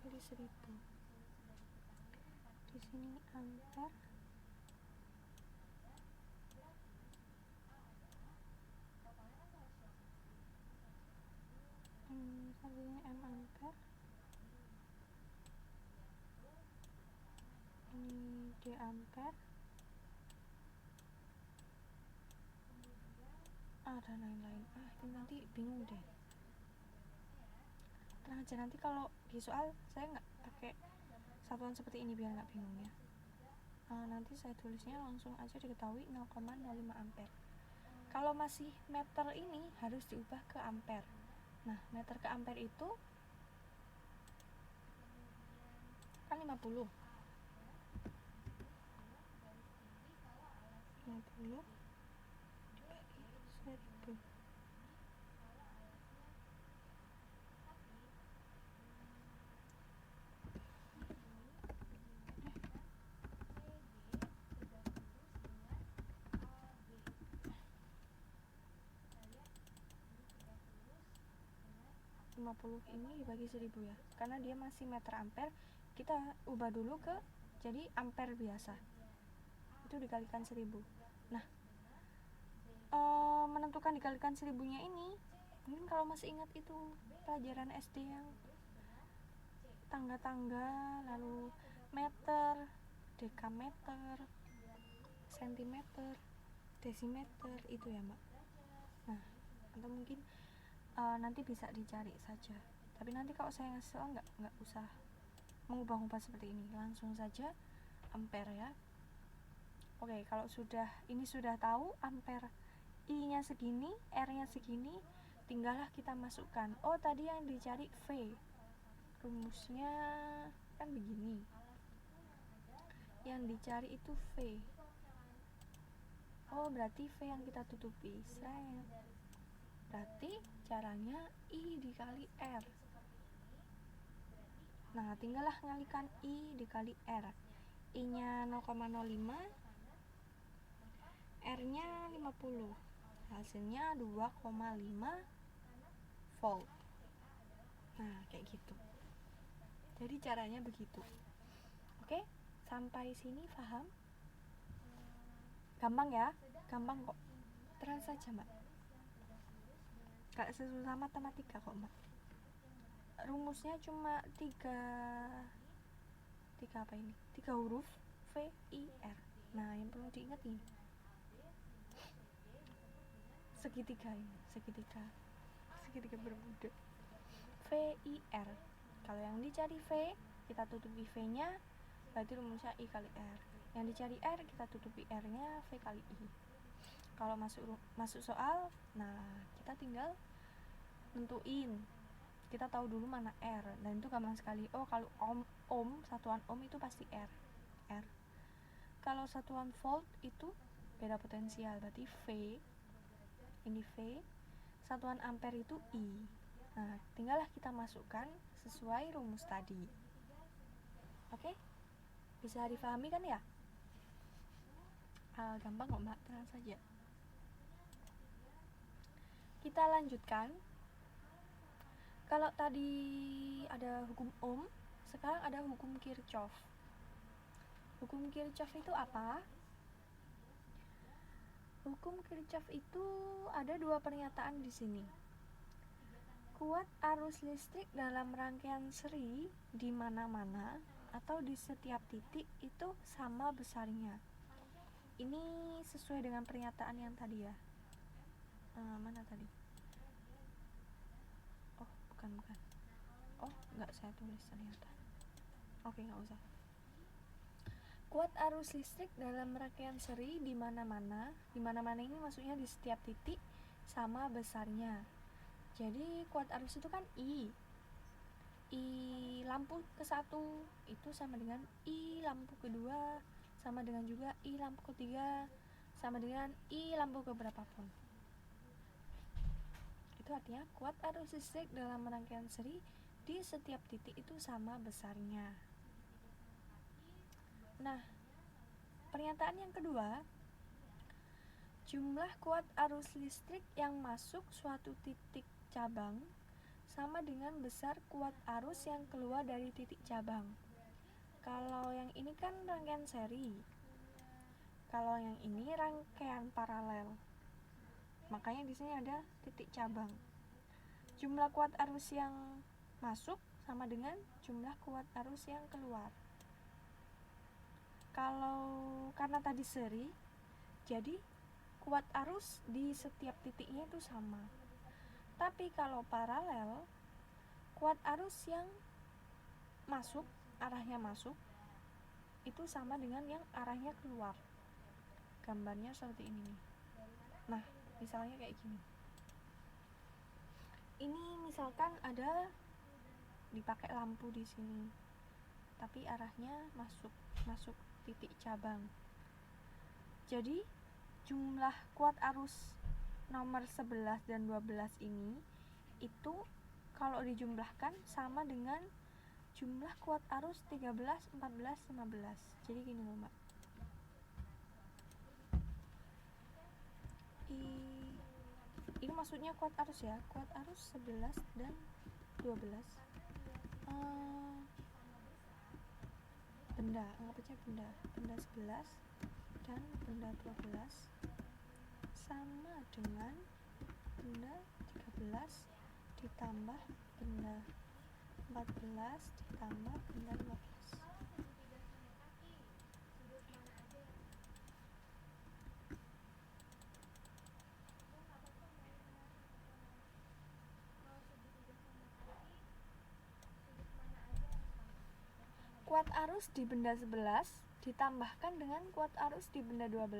kali 1000. Di sini ampere, satunya ampere, ini ampere, dan lain-lain. Ini nanti bingung deh. Tenang aja, nanti kalau di soal saya nggak pakai satuan seperti ini biar nggak bingung ya. Nanti saya tulisnya langsung aja diketahui 0,05 ampere. Kalau masih meter ini harus diubah ke ampere. Nah, meter ke ampere itu kan 50 dibagi 1000. Ini dibagi 1000 ya, karena dia masih meter ampere, kita ubah dulu ke jadi ampere biasa, itu dikalikan 1000. Nah, menentukan dikalikan 1000-nya ini, mungkin kalau masih ingat itu pelajaran SD yang tangga-tangga, lalu meter, dekameter, sentimeter, desimeter, itu ya Mbak. Nah, atau mungkin nanti bisa dicari saja Tapi nanti kalau saya ngasih soal nggak usah mengubah-ubah seperti ini, langsung saja ampere ya. Oke, kalau ini sudah tahu ampere I nya segini, R nya segini, tinggallah kita masukkan. Oh, tadi yang dicari V, rumusnya kan begini, yang dicari itu V. Oh, berarti V yang kita tutupi. Berarti caranya I dikali R. Nah, tinggallah ngalikan I dikali R. I nya 0,05, R nya 50, hasilnya 2,5 volt. Nah, kayak gitu. Jadi caranya begitu. Oke, sampai sini paham? Gampang ya? Gampang kok. Terus saja, Mbak. Gak sesusah matematika kok, Mbak. Rumusnya cuma 3 huruf, V, I, R. Nah, yang perlu diingat ini segitiga bermuda, V, I, R. Kalau yang dicari V, kita tutupi V nya, berarti rumusnya I kali R. Yang dicari R, kita tutupi R nya, V kali I. Kalau masuk soal, nah kita tinggal nentuin. Kita tahu dulu mana R, dan itu gampang sekali. Oh, kalau satuan ohm itu pasti R. Kalau satuan volt itu beda potensial, berarti V, ini V, satuan ampere itu I. Nah, tinggallah kita masukkan sesuai rumus tadi. Oke? Bisa difahami kan ya? Gampang kok, Mbak, tenang saja. Kita lanjutkan. Kalau tadi ada hukum Ohm, sekarang ada hukum Kirchhoff. Hukum Kirchhoff itu apa? Hukum Kirchhoff itu ada 2 pernyataan di sini. Kuat arus listrik dalam rangkaian seri di mana-mana atau di setiap titik itu sama besarnya. Ini sesuai dengan pernyataan yang tadi ya. Mana tadi? Oh, bukan. Oh, nggak saya tulis ternyata. Oke, nggak usah. Kuat arus listrik dalam rangkaian seri di mana-mana. Di mana-mana ini maksudnya di setiap titik sama besarnya. Jadi kuat arus itu kan I lampu ke-1 itu sama dengan I lampu kedua, sama dengan juga I lampu ketiga, sama dengan I lampu keberapapun. Itu artinya kuat arus listrik dalam rangkaian seri di setiap titik itu sama besarnya. Nah, pernyataan yang kedua, jumlah kuat arus listrik yang masuk suatu titik cabang sama dengan besar kuat arus yang keluar dari titik cabang. Kalau yang ini kan rangkaian seri, kalau yang ini rangkaian paralel. Makanya di sini ada titik cabang. Jumlah kuat arus yang masuk sama dengan jumlah kuat arus yang keluar. Karena tadi seri, jadi kuat arus di setiap titiknya itu sama. Tapi kalau paralel, kuat arus yang masuk, arahnya masuk, itu sama dengan yang arahnya keluar. Gambarnya seperti ini nih. Nah, misalnya kayak gini. Ini misalkan ada dipakai lampu di sini, tapi arahnya masuk titik cabang. Jadi jumlah kuat arus nomor 11 dan 12 ini itu kalau dijumlahkan sama dengan jumlah kuat arus 13, 14, 15. Jadi gini loh, Mbak. Ini maksudnya kuat arus ya, kuat arus 11 dan 12. Anggap aja benda 11 dan benda 12 sama dengan benda 13 ditambah benda 14 ditambah benda 15. kuat arus di benda 11 ditambahkan dengan kuat arus di benda 12,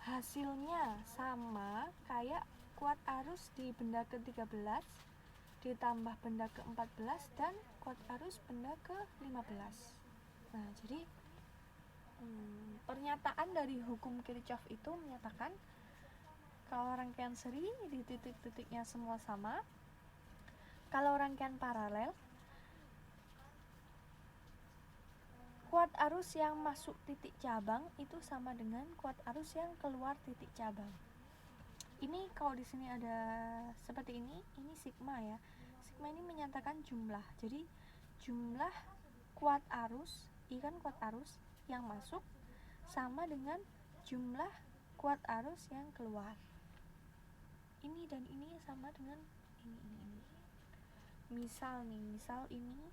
hasilnya sama kayak kuat arus di benda ke-13 ditambah benda ke-14 dan kuat arus benda ke-15. Nah, jadi pernyataan dari hukum Kirchhoff itu menyatakan kalau rangkaian seri di titik-titiknya semua sama, kalau rangkaian paralel, kuat arus yang masuk titik cabang itu sama dengan kuat arus yang keluar titik cabang. Ini kalau di sini ada seperti ini sigma ya. Sigma ini menyatakan jumlah. Jadi jumlah kuat arus, ikan kuat arus yang masuk sama dengan jumlah kuat arus yang keluar. Ini dan ini sama dengan ini. Misal ini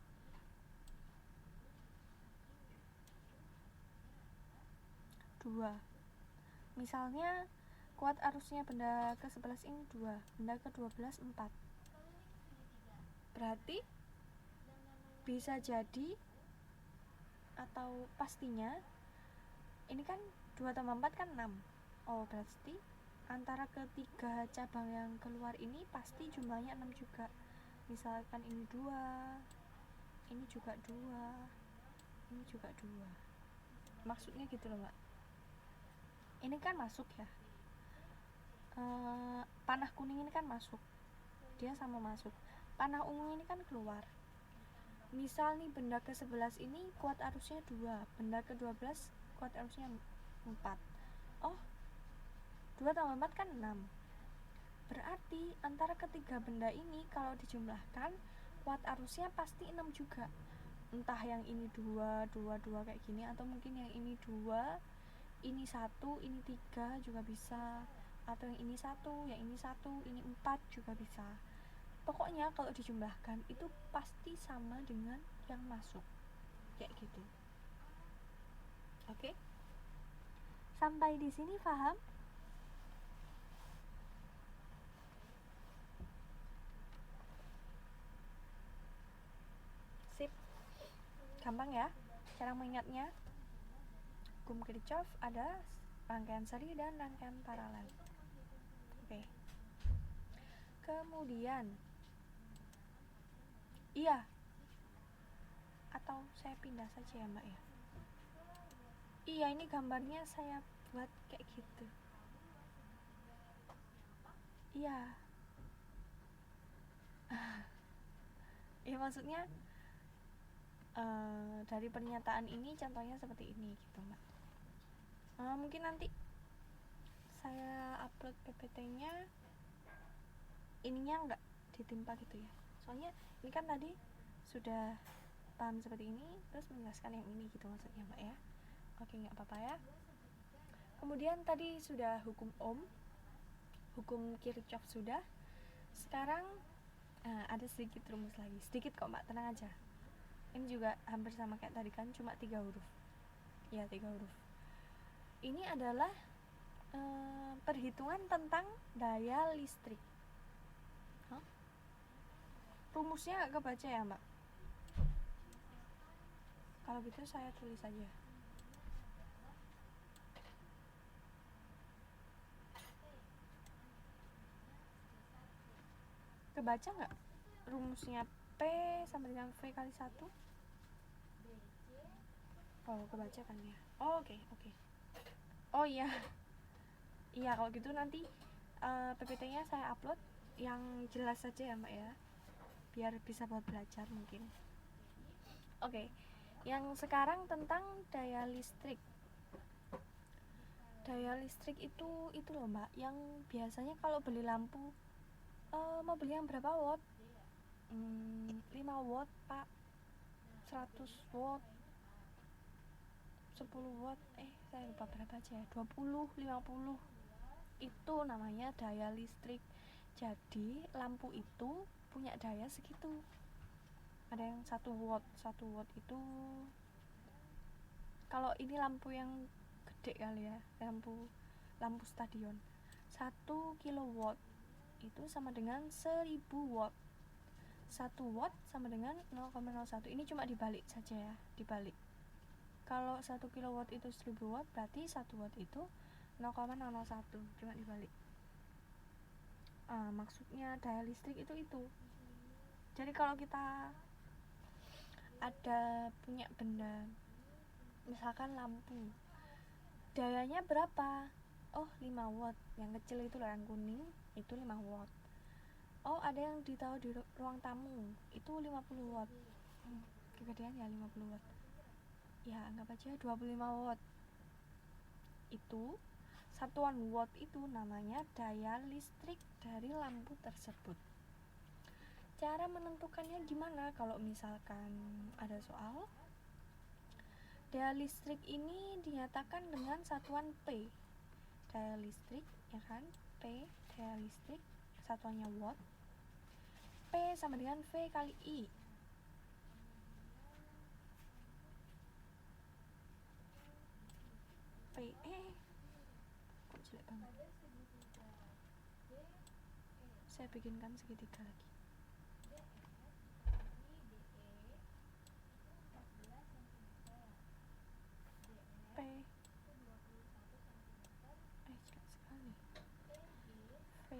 dua. Misalnya kuat arusnya benda ke-11 ini 2, benda ke-12 4. Berarti bisa jadi atau pastinya ini kan 2 tambah 4 kan 6. Oh, berarti antara ketiga cabang yang keluar ini pasti jumlahnya 6 juga. Misalkan ini 2, ini juga 2, ini juga 2. Maksudnya gitu loh, Mbak. Ini kan masuk ya, panah kuning ini kan masuk, dia sama masuk. Panah ungu ini kan keluar. Misal nih benda ke-11 ini kuat arusnya 2, benda ke-12 kuat arusnya 4. Oh, 2 tambah 4 kan 6. Berarti antara ketiga benda ini kalau dijumlahkan kuat arusnya pasti 6 juga. Entah yang ini 2 kayak gini, atau mungkin yang ini 2, ini 1, ini 3 juga bisa, atau yang ini 1, yang ini 1, ini 4 juga bisa. Pokoknya kalau dijumlahkan itu pasti sama dengan yang masuk, kayak gitu. Oke? Sampai di sini paham? Sip. Gampang ya cara mengingatnya. Hukum Kirchhoff ada rangkaian seri dan rangkaian paralel. Oke. Kemudian iya, atau saya pindah saja ya, Mbak ya. Iya, ini gambarnya saya buat kayak gitu. Iya. Ya maksudnya dari pernyataan ini contohnya seperti ini gitu, Mbak. Mungkin nanti saya upload PPT-nya ininya nggak ditimpa gitu ya, soalnya ini kan tadi sudah paham seperti ini terus menjelaskan yang ini gitu maksudnya, Mbak ya. Oke, nggak apa-apa ya. Kemudian tadi sudah hukum Ohm, hukum Kirchhoff sudah. Sekarang ada sedikit rumus lagi, sedikit kok, Mbak, tenang aja. Ini juga hampir sama kayak tadi kan, cuma 3 huruf ya, 3 huruf. Ini adalah perhitungan tentang daya listrik. Rumusnya nggak kebaca ya, Mbak? Kalau gitu saya tulis aja. Kebaca nggak rumusnya? P sama dengan V kali 1. Oh, kebaca kan ya. Oh, oke. Oh iya. Iya, kalau gitu nanti PPT-nya saya upload yang jelas saja ya, Mbak ya, biar bisa buat belajar mungkin. Oke. Yang sekarang tentang daya listrik. Daya listrik itu loh, Mbak, yang biasanya kalau beli lampu mau beli yang berapa watt? 5 watt, Pak. 100 watt. 10 watt. Saya lupa berapa aja ya. 20, 50. Itu namanya daya listrik. Jadi lampu itu punya daya segitu. Ada yang 1 watt. 1 watt itu kalau ini lampu yang gede kali ya, lampu stadion. 1 kilowatt itu sama dengan 1000 watt. 1 watt sama dengan 0,01. Ini cuma dibalik saja ya, dibalik. Kalau 1 kilowatt itu 1000 watt, berarti 1 watt itu 0,001, cuma dibalik. Maksudnya daya listrik itu. Jadi kalau kita ada punya benda, misalkan lampu, dayanya berapa? Oh, 5 watt. Yang kecil itu loh, yang kuning itu 5 watt. Oh, ada yang ditaruh di ruang tamu, itu 50 watt. Kegedean ya 50 watt. Ya, anggap aja 25 watt. Itu satuan watt itu namanya daya listrik dari lampu tersebut. Cara menentukannya gimana? Kalau misalkan ada soal, daya listrik ini dinyatakan dengan satuan P. Daya listrik, ya kan? P, daya listrik, satuannya watt. P sama dengan V kali I. P, kok jelek banget. Saya bikinkan segitiga lagi. P, jelek sekali. V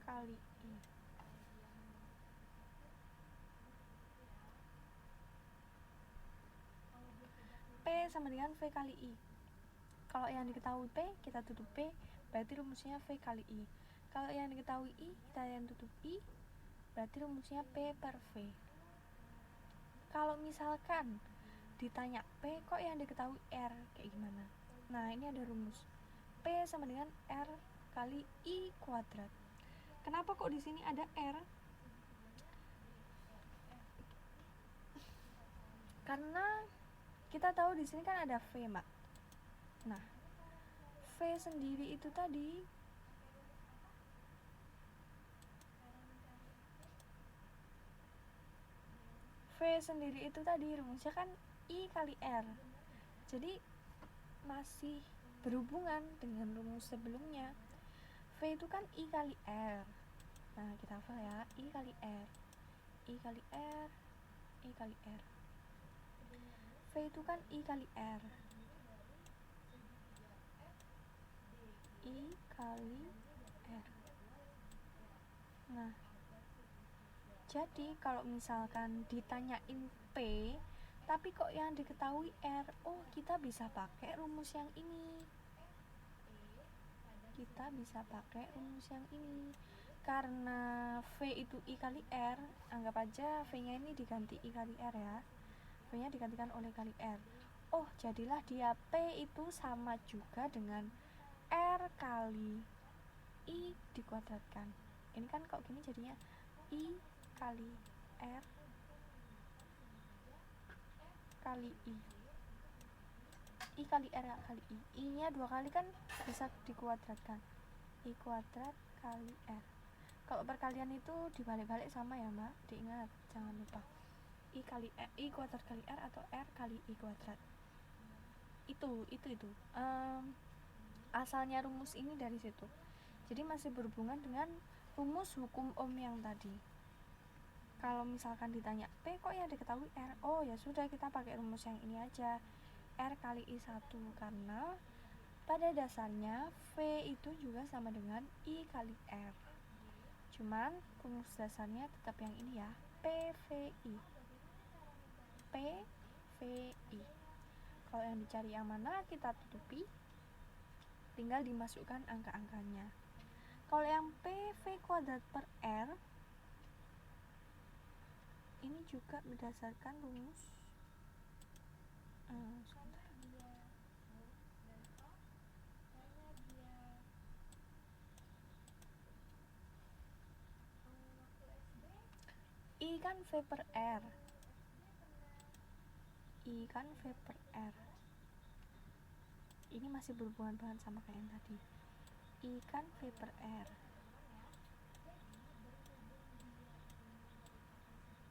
kali I. P sama dengan V kali I. Kalau yang diketahui P, kita tutup P, berarti rumusnya V kali I. Kalau yang diketahui I, kita yang tutup I, berarti rumusnya P per V. Kalau misalkan ditanya P, kok yang diketahui R, kayak gimana? Nah, ini ada rumus. P sama dengan R kali I kuadrat. Kenapa kok di sini ada R? Karena kita tahu di sini kan ada V, Mbak. Nah, V sendiri itu tadi rumusnya kan I kali R. Jadi masih berhubungan dengan rumus sebelumnya. V itu kan I kali R. Nah, kita hafal ya, I kali R. I kali R, I kali R. V itu kan I kali R. I kali R. Nah, jadi kalau misalkan ditanyain P, tapi kok yang diketahui R, oh kita bisa pakai rumus yang ini. Karena V itu I kali R, anggap aja V nya ini diganti I kali R ya, V nya digantikan oleh kali R. Oh, jadilah dia P itu sama juga dengan R kali I dikuadratkan. Ini kan kok gini jadinya I kali R kali I. I kali R kali I. I nya 2 kali kan bisa dikuadratkan. I kuadrat kali R. Kalau perkalian itu dibalik-balik sama ya, Mbak. Diingat, jangan lupa. I kali R, I kuadrat kali R atau R kali I kuadrat. Itu. Asalnya rumus ini dari situ. Jadi masih berhubungan dengan rumus hukum Ohm yang tadi. Kalau misalkan ditanya P, kok yang diketahui R? Oh, ya sudah, kita pakai rumus yang ini aja. R kali I1, karena pada dasarnya V itu juga sama dengan I kali R. Cuman rumus dasarnya tetap yang ini ya, PVI. PVI. Kalau yang dicari yang mana kita tutupi, tinggal dimasukkan angka-angkanya. Kalau yang PV kuadrat per R, ini juga berdasarkan rumus I kan V per R. Ini masih berhubungan banget sama kayak yang tadi. I kan V per R.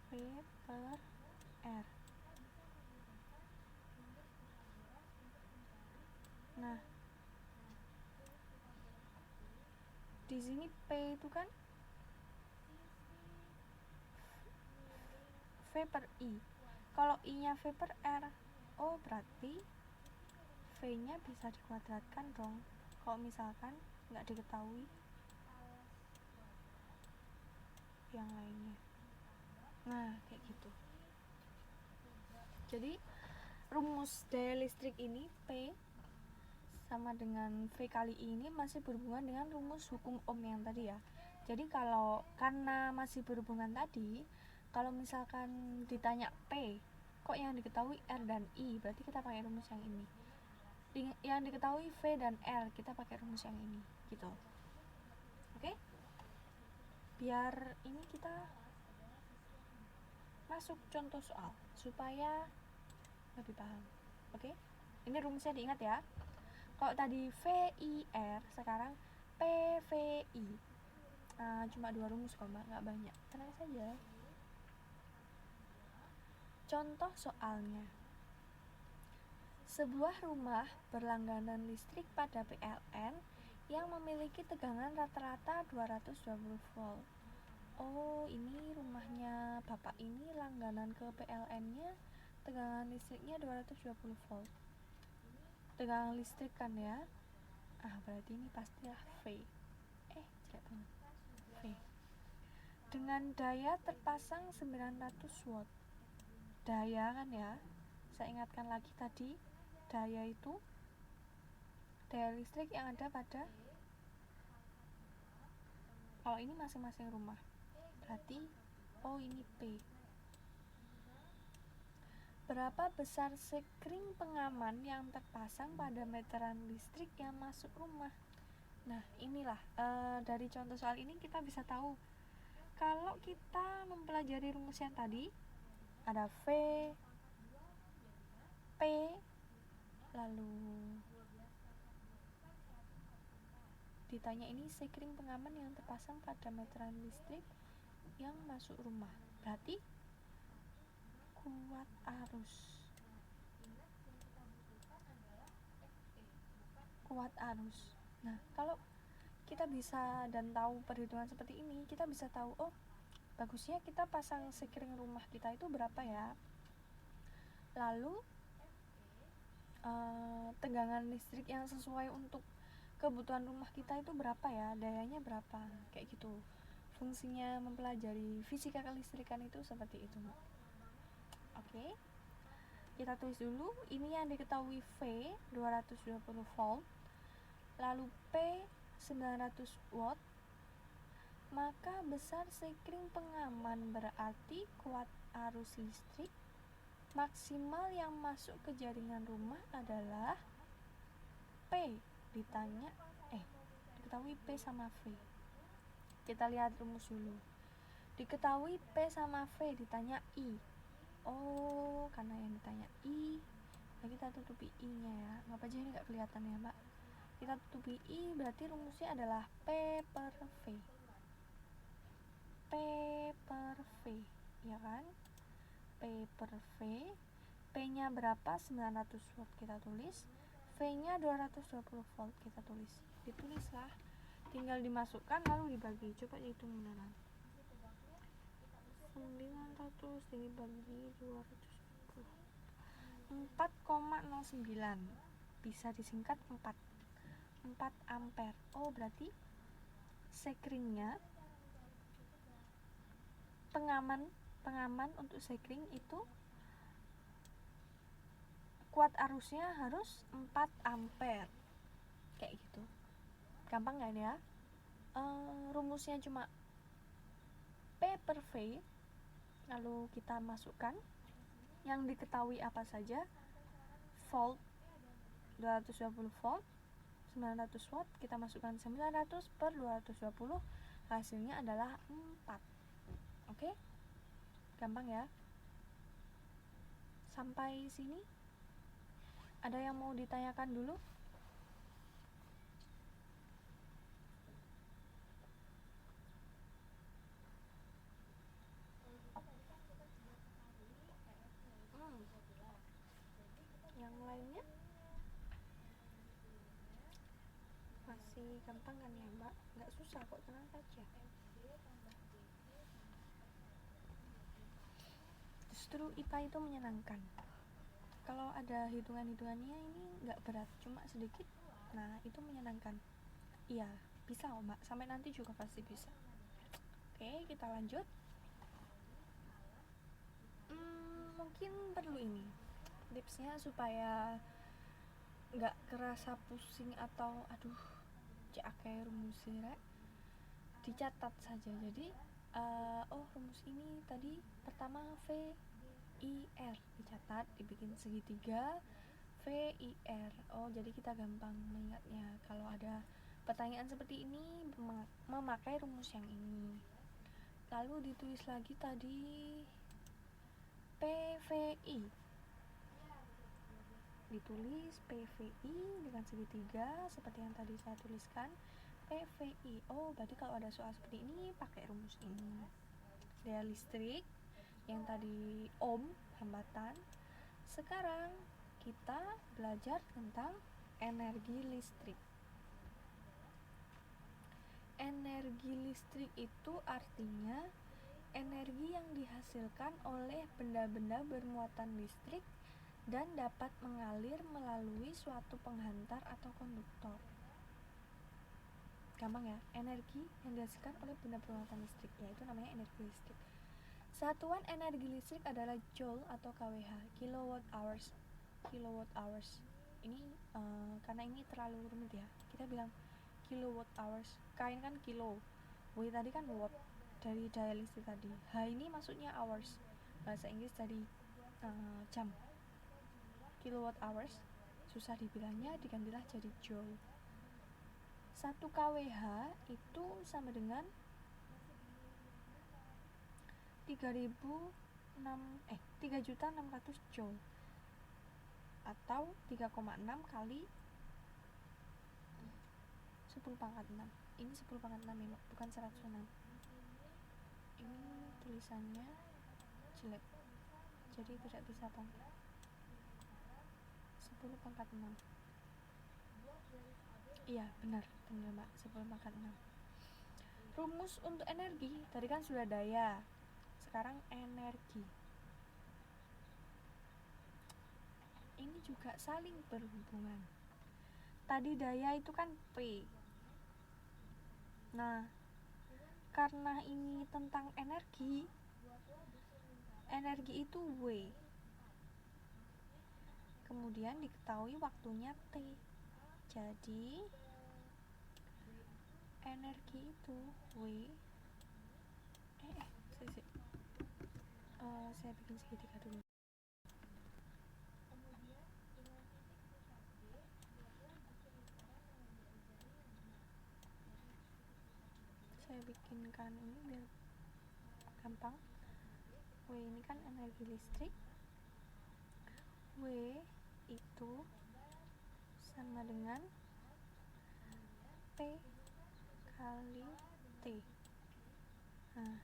V per R. Nah, di sini P itu kan V per I. Kalau I nya V per R, oh berarti V nya bisa dikuadratkan dong kalau misalkan nggak diketahui yang lainnya. Nah kayak gitu. Jadi rumus daya listrik ini P sama dengan V kali I ini masih berhubungan dengan rumus hukum Ohm yang tadi ya. Jadi karena masih berhubungan tadi, kalau misalkan ditanya P kok yang diketahui R dan I, berarti kita pakai rumus yang ini. Yang diketahui V dan R, kita pakai rumus yang ini gitu. Oke? Biar ini kita masuk contoh soal supaya lebih paham. Oke? Ini rumusnya diingat ya. Kalau tadi VIR, sekarang PVI. Cuma 2 rumus kok mbak, nggak banyak. Tenang saja. Contoh soalnya. Sebuah rumah berlangganan listrik pada PLN yang memiliki tegangan rata-rata 220 volt. Oh, ini rumahnya bapak ini langganan ke PLN-nya tegangan listriknya 220 volt. Tegangan listrik kan ya? Berarti ini pastilah V. Jelek banget. V. Dengan daya terpasang 900 watt. Daya kan ya? Saya ingatkan lagi tadi, daya itu daya listrik yang ada pada, kalau ini masing-masing rumah. Berarti ini P. Berapa besar sekring pengaman yang terpasang pada meteran listrik yang masuk rumah? Nah inilah dari contoh soal ini kita bisa tahu kalau kita mempelajari rumus yang tadi ada V, P, lalu ditanya ini sekring pengaman yang terpasang pada meteran listrik yang masuk rumah, berarti kuat arus. Nah kalau kita bisa dan tahu perhitungan seperti ini, kita bisa tahu bagusnya kita pasang sekring rumah kita itu berapa ya. Lalu tegangan listrik yang sesuai untuk kebutuhan rumah kita itu berapa ya, dayanya berapa, kayak gitu. Fungsinya mempelajari fisika kelistrikan itu seperti itu. Oke, kita tulis dulu. Ini yang diketahui V 220 volt, lalu P 900 watt. Maka besar sekring pengaman berarti kuat arus listrik maksimal yang masuk ke jaringan rumah adalah P. Diketahui P sama V. Kita lihat rumus dulu. Diketahui P sama V, ditanya I. Karena yang ditanya I, nah kita tutupi I nya ya. Ngapa aja ini gak kelihatan ya mbak. Kita tutupi I, berarti rumusnya adalah P per V. P per V, ya kan? P per V. P nya berapa? 900 watt kita tulis. V nya 220 volt kita tulis. Ditulislah, tinggal dimasukkan lalu dibagi. Coba hitung beneran. 900 dibagi 220, 4,09, bisa disingkat 4 ampere. Berarti sekringnya pengaman untuk sekring itu kuat arusnya harus 4 ampere, kayak gitu. Gampang gak ya? Rumusnya cuma P per V, lalu kita masukkan yang diketahui apa saja. Volt 220 volt, 900 watt, kita masukkan 900 per 220, hasilnya adalah 4. Oke? Gampang ya? Sampai sini ada yang mau ditanyakan dulu? Yang lainnya masih gampang kan ya mbak? Nggak susah kok, tenang saja. justru IPA itu menyenangkan. Kalau ada hitungan-hitungannya ini nggak berat, cuma sedikit, nah itu menyenangkan. Iya, bisa kok mbak, sampai nanti juga pasti bisa. Oke, kita lanjut. Mungkin perlu ini tipsnya supaya nggak kerasa pusing atau aduh cek akeh rumus rek, dicatat saja. Jadi rumus ini tadi pertama V I R, dicatat, dibikin segitiga V I R. Jadi kita gampang mengingatnya kalau ada pertanyaan seperti ini memakai rumus yang ini. Lalu ditulis lagi tadi PVI, ditulis PVI dengan segitiga seperti yang tadi saya tuliskan. PVI, berarti kalau ada soal seperti ini pakai rumus ini. Daya listrik yang tadi ohm, hambatan. Sekarang kita belajar tentang energi listrik. Energi listrik itu artinya energi yang dihasilkan oleh benda-benda bermuatan listrik dan dapat mengalir melalui suatu penghantar atau konduktor. Gampang ya, energi yang dihasilkan oleh benda bermuatan listrik, yaitu namanya energi listrik. Satuan energi listrik adalah joule atau kWh, kilowatt hours. Ini karena ini terlalu rumit ya, kita bilang kilowatt hours. K ini kan kilo, W tadi kan watt dari daya listrik tadi, H ini maksudnya hours, bahasa Inggris dari jam. Kilowatt hours susah dibilangnya, digantilah jadi joule. 1 kWh itu sama dengan 3.600 joule atau 3,6 kali 10 pangkat 6. Ini 10 pangkat 6 ya, bukan 106. Ini tulisannya jelek, jadi tidak bisa pangkat 10 pangkat 6. Iya, benar mbak, 10 pangkat 6. Rumus untuk energi tadi kan sudah daya, sekarang energi. Ini juga saling berhubungan. Tadi daya itu kan P. Nah, karena ini tentang energi itu W. Kemudian diketahui waktunya T. Jadi energi itu W. Saya bikin segitiga dulu. Saya bikinkan ini biar gampang. W ini kan energi listrik. W itu sama dengan P kali T. Nah,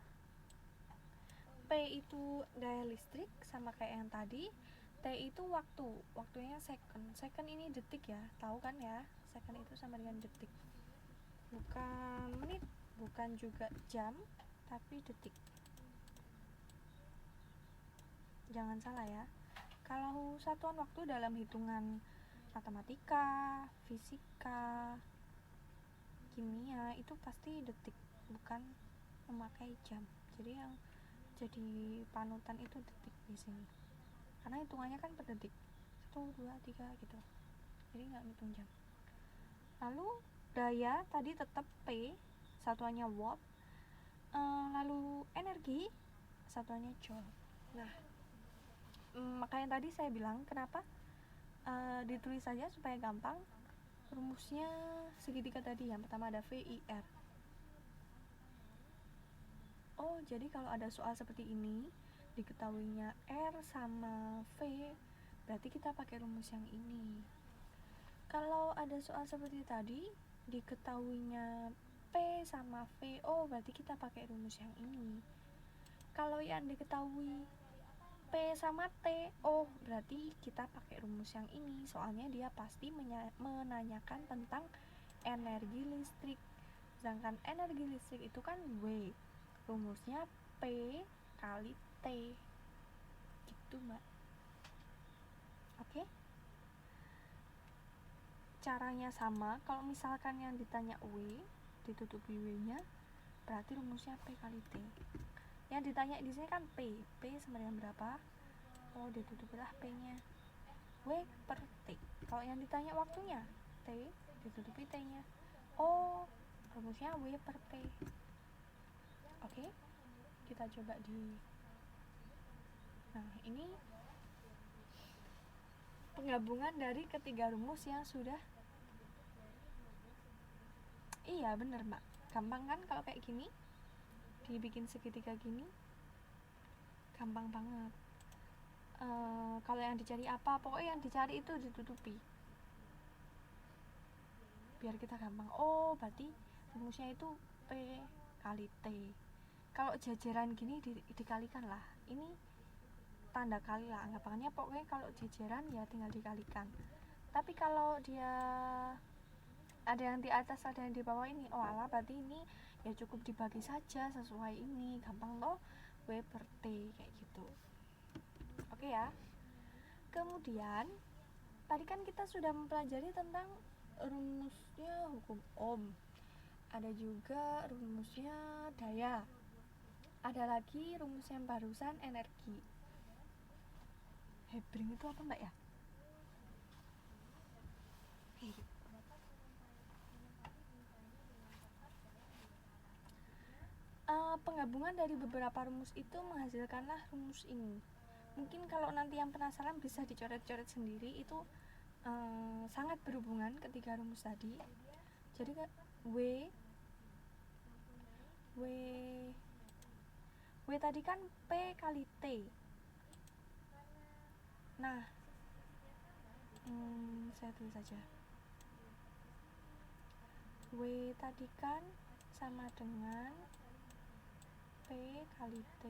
P itu daya listrik sama kayak yang tadi. T itu waktunya second ini detik ya, tahu kan ya, second itu sama dengan detik, bukan menit, bukan juga jam, tapi detik. Jangan salah ya, kalau satuan waktu dalam hitungan matematika, fisika, kimia itu pasti detik, bukan memakai jam. Jadi yang jadi panutan itu detik di sini, karena hitungannya kan per detik, 1, 2, 3 gitu, jadi nggak ngitung jam. Lalu daya tadi tetap P, satuannya watt. Lalu energi satuannya joule. Nah, makanya tadi saya bilang kenapa ditulis saja supaya gampang. Rumusnya segitiga tadi, yang pertama ada VIR. Jadi kalau ada soal seperti ini diketahuinya R sama V, berarti kita pakai rumus yang ini. Kalau ada soal seperti tadi diketahuinya P sama V, berarti kita pakai rumus yang ini. Kalau yang diketahui P sama T, berarti kita pakai rumus yang ini. Soalnya dia pasti menanyakan tentang energi listrik. Sedangkan energi listrik itu kan W, rumusnya P kali T. gitu, Mbak. Oke? Caranya sama. Kalau misalkan yang ditanya W ditutupi W-nya, berarti rumusnya P kali T. Yang ditanya di sini kan P sama dengan berapa? Kalau ditutupilah P-nya W per T. Kalau yang ditanya waktunya T, ditutupi T-nya. Oh, rumusnya W per P. Oke? Kita coba di... Nah, ini penggabungan dari ketiga rumus yang sudah... Iya, bener, Mbak. Gampang kan kalau kayak gini? Dibikin segitiga gini. Gampang banget. Kalau yang dicari apa? Pokoknya yang dicari itu ditutupi. Biar kita gampang. Oh, berarti rumusnya itu P kali T. Kalau jajaran gini dikalikan lah. Ini tanda kali lah anggapannya. Pokoknya kalau jajaran ya tinggal dikalikan. Tapi kalau dia ada yang di atas, ada yang di bawah ini, oh alah, berarti ini ya cukup dibagi saja sesuai ini. Gampang loh, W per T kayak gitu. Oke ya. Kemudian tadi kan kita sudah mempelajari tentang rumusnya hukum Ohm. Ada juga rumusnya daya. Ada lagi rumus yang barusan energi. Hebring itu apa, Mbak ya? Penggabungan dari beberapa rumus itu menghasilkanlah rumus ini. Mungkin kalau nanti yang penasaran bisa dicoret-coret sendiri. Itu sangat berhubungan ketiga rumus tadi. Jadi W tadi kan P kali T. Nah, saya tulis saja. W tadi kan sama dengan P kali T.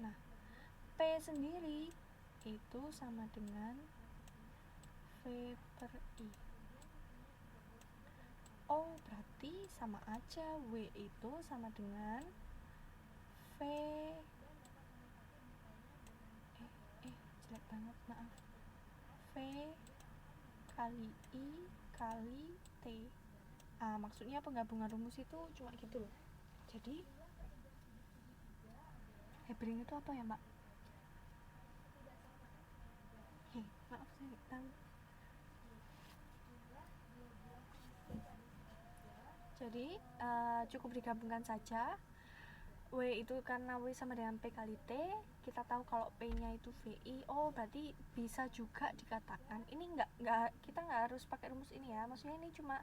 Nah, P sendiri itu sama dengan V per I. Oh, berarti sama aja. W itu sama dengan V jelek banget, maaf. V kali I kali T. Maksudnya penggabungan rumus itu cuma gitu loh. Jadi Hebring itu apa ya, Mbak? Maaf, saya nggak tahu. Jadi cukup digabungkan saja. W itu karena W sama dengan P kali T, kita tahu kalau P-nya itu VI. Oh, berarti bisa juga dikatakan ini kita nggak harus pakai rumus ini ya. Maksudnya ini cuma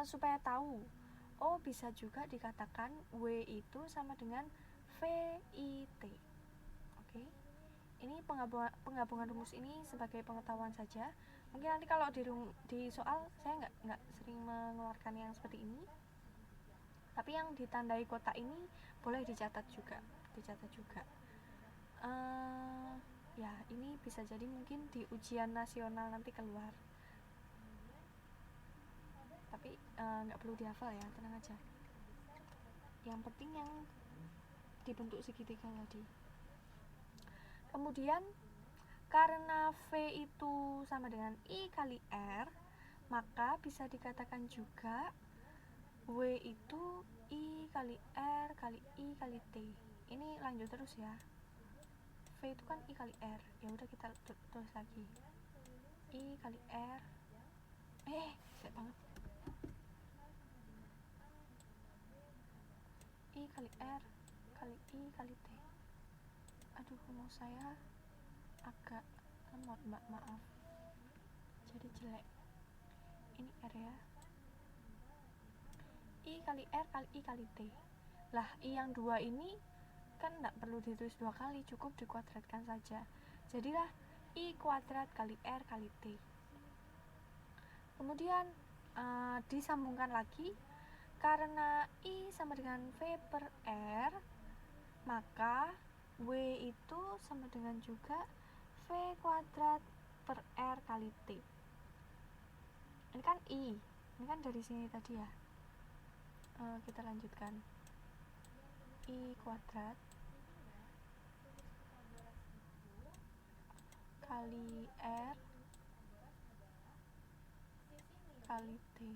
supaya tahu. Oh, bisa juga dikatakan W itu sama dengan VIT. Oke. Ini penggabungan rumus ini sebagai pengetahuan saja. Mungkin nanti kalau di soal saya nggak sering mengeluarkan yang seperti ini. Tapi yang ditandai kotak ini boleh dicatat juga. Ya, ini bisa jadi mungkin di ujian nasional nanti keluar. Tapi nggak perlu dihafal ya, tenang aja. Yang penting yang dibentuk segitiga tadi. Kemudian karena V itu sama dengan I kali R, maka bisa dikatakan juga W itu I kali R kali I kali T. Ini lanjut terus ya. V itu kan I kali R. Ya udah kita tulis lagi. I kali R. Jelek banget. I kali R kali I kali T. Aduh, rumus saya agak lemot, Mbak, maaf. Jadi jelek. Ini R ya. I kali R kali I kali T. Lah, I yang 2 ini kan nggak perlu ditulis 2 kali, cukup dikuadratkan saja. Jadilah I kuadrat kali R kali T. Kemudian disambungkan lagi. Karena I sama dengan V per R, maka W itu sama dengan juga V kuadrat per R kali T. Ini kan I, ini kan dari sini tadi ya. Kita lanjutkan. I kuadrat kali R kali T.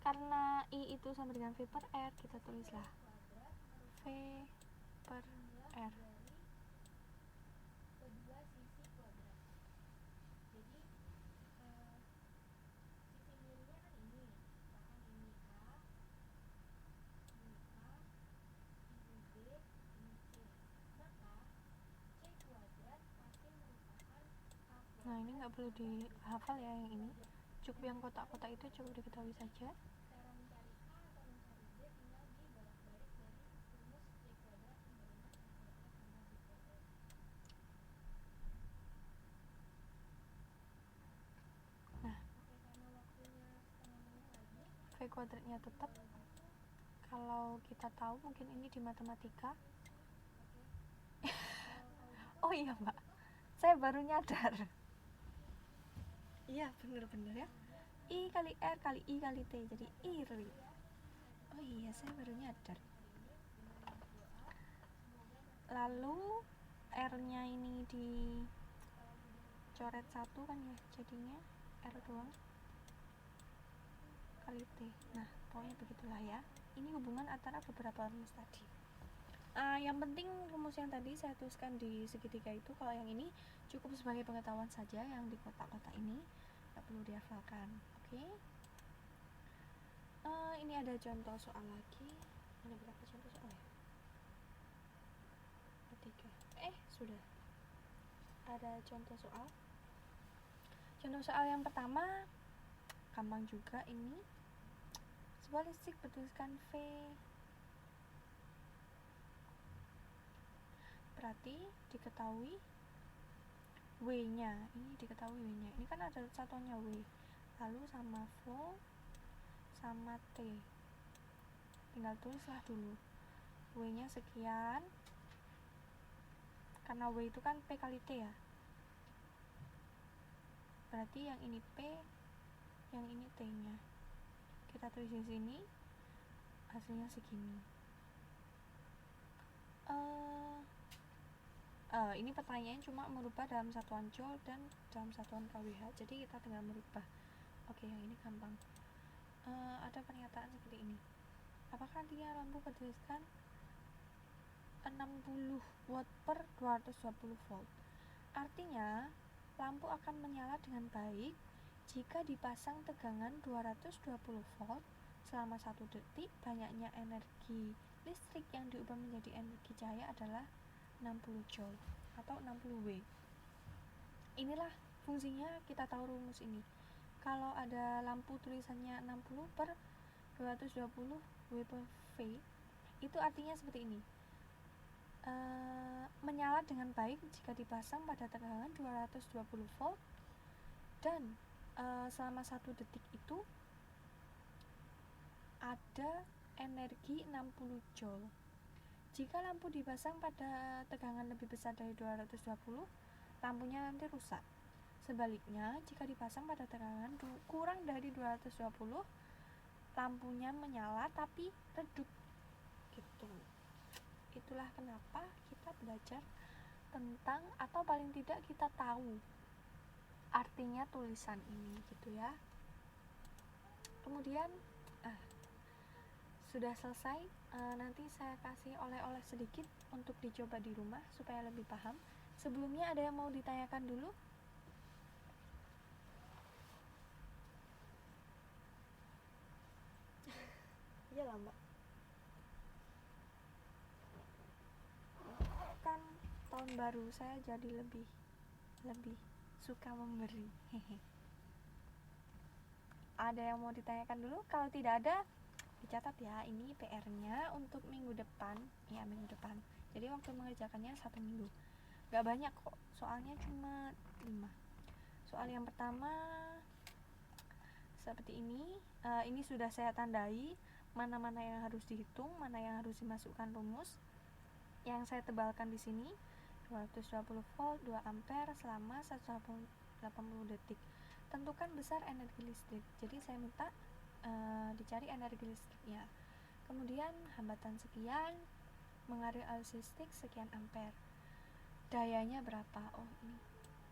Karena I itu sama dengan V per R, kita tulislah V per R. Nah, ini nggak perlu dihafal ya yang ini. Cukup yang kotak-kotak itu cukup diketahui saja. Nah, V kuadratnya tetap. Kalau kita tahu mungkin ini di matematika. Oh iya mbak, saya baru nyadar. Iya bener-bener ya, I kali R kali I kali T, jadi IRI. Oh iya, saya baru nyadar. Lalu R nya ini dicoret 1 kan ya, jadinya R doang kali T. Nah pokoknya begitulah ya, ini hubungan antara beberapa rumus tadi. Yang penting rumus yang tadi saya tuliskan di segitiga itu. Kalau yang ini cukup sebagai pengetahuan saja, yang di kotak-kotak ini nggak perlu dihafalkan. Oke. Ini ada contoh soal lagi. Ada berapa contoh soal ya? 3. Sudah. Ada contoh soal. Contoh soal yang pertama gampang juga ini. Sebuah listrik bertuliskan V. Berarti diketahui W-nya. Ini diketahui W-nya. Ini kan ada satuannya W. Lalu sama flow sama T. Tinggal tulislah dulu. W-nya sekian. Karena W itu kan P kali T ya. Berarti yang ini P, yang ini T-nya. Kita tulis di sini. Hasilnya segini. Ini pertanyaannya cuma merubah dalam satuan joule dan dalam satuan kWh. Jadi kita tinggal merubah. Oke, yang ini gampang. Ada pernyataan seperti ini. Apakah dia lampu bertuliskan 60 watt per 220 volt? Artinya, lampu akan menyala dengan baik jika dipasang tegangan 220 volt selama 1 detik. Banyaknya energi listrik yang diubah menjadi energi cahaya adalah 60 joule atau 60 W. Inilah fungsinya kita tahu rumus ini. Kalau ada lampu tulisannya 60 per 220 W per V, itu artinya seperti ini. Menyala dengan baik jika dipasang pada tegangan 220 volt dan selama 1 detik itu ada energi 60 joule. Jika lampu dipasang pada tegangan lebih besar dari 220, lampunya nanti rusak. Sebaliknya, jika dipasang pada tegangan kurang dari 220, lampunya menyala tapi redup. Gitu. Itulah kenapa kita belajar tentang, atau paling tidak kita tahu artinya tulisan ini gitu ya. Kemudian sudah selesai. Nanti saya kasih oleh-oleh sedikit untuk dicoba di rumah supaya lebih paham. Sebelumnya ada yang mau ditanyakan dulu? Iya lah mbak, kan tahun baru saya jadi lebih suka memberi. Ada yang mau ditanyakan dulu? Kalau tidak ada, dicatat ya, ini PR-nya untuk minggu depan. Ya, minggu depan. Jadi waktu mengerjakannya 1 minggu. Gak banyak kok, soalnya cuma 5. Soal yang pertama seperti ini. Ini sudah saya tandai mana-mana yang harus dihitung, mana yang harus dimasukkan rumus. Yang saya tebalkan di sini 220 volt 2 ampere selama 180 detik. Tentukan besar energi listrik. Jadi saya minta dicari energi listriknya. Kemudian hambatan sekian, mengalir arus listrik sekian ampere. dayanya berapa. Oh ini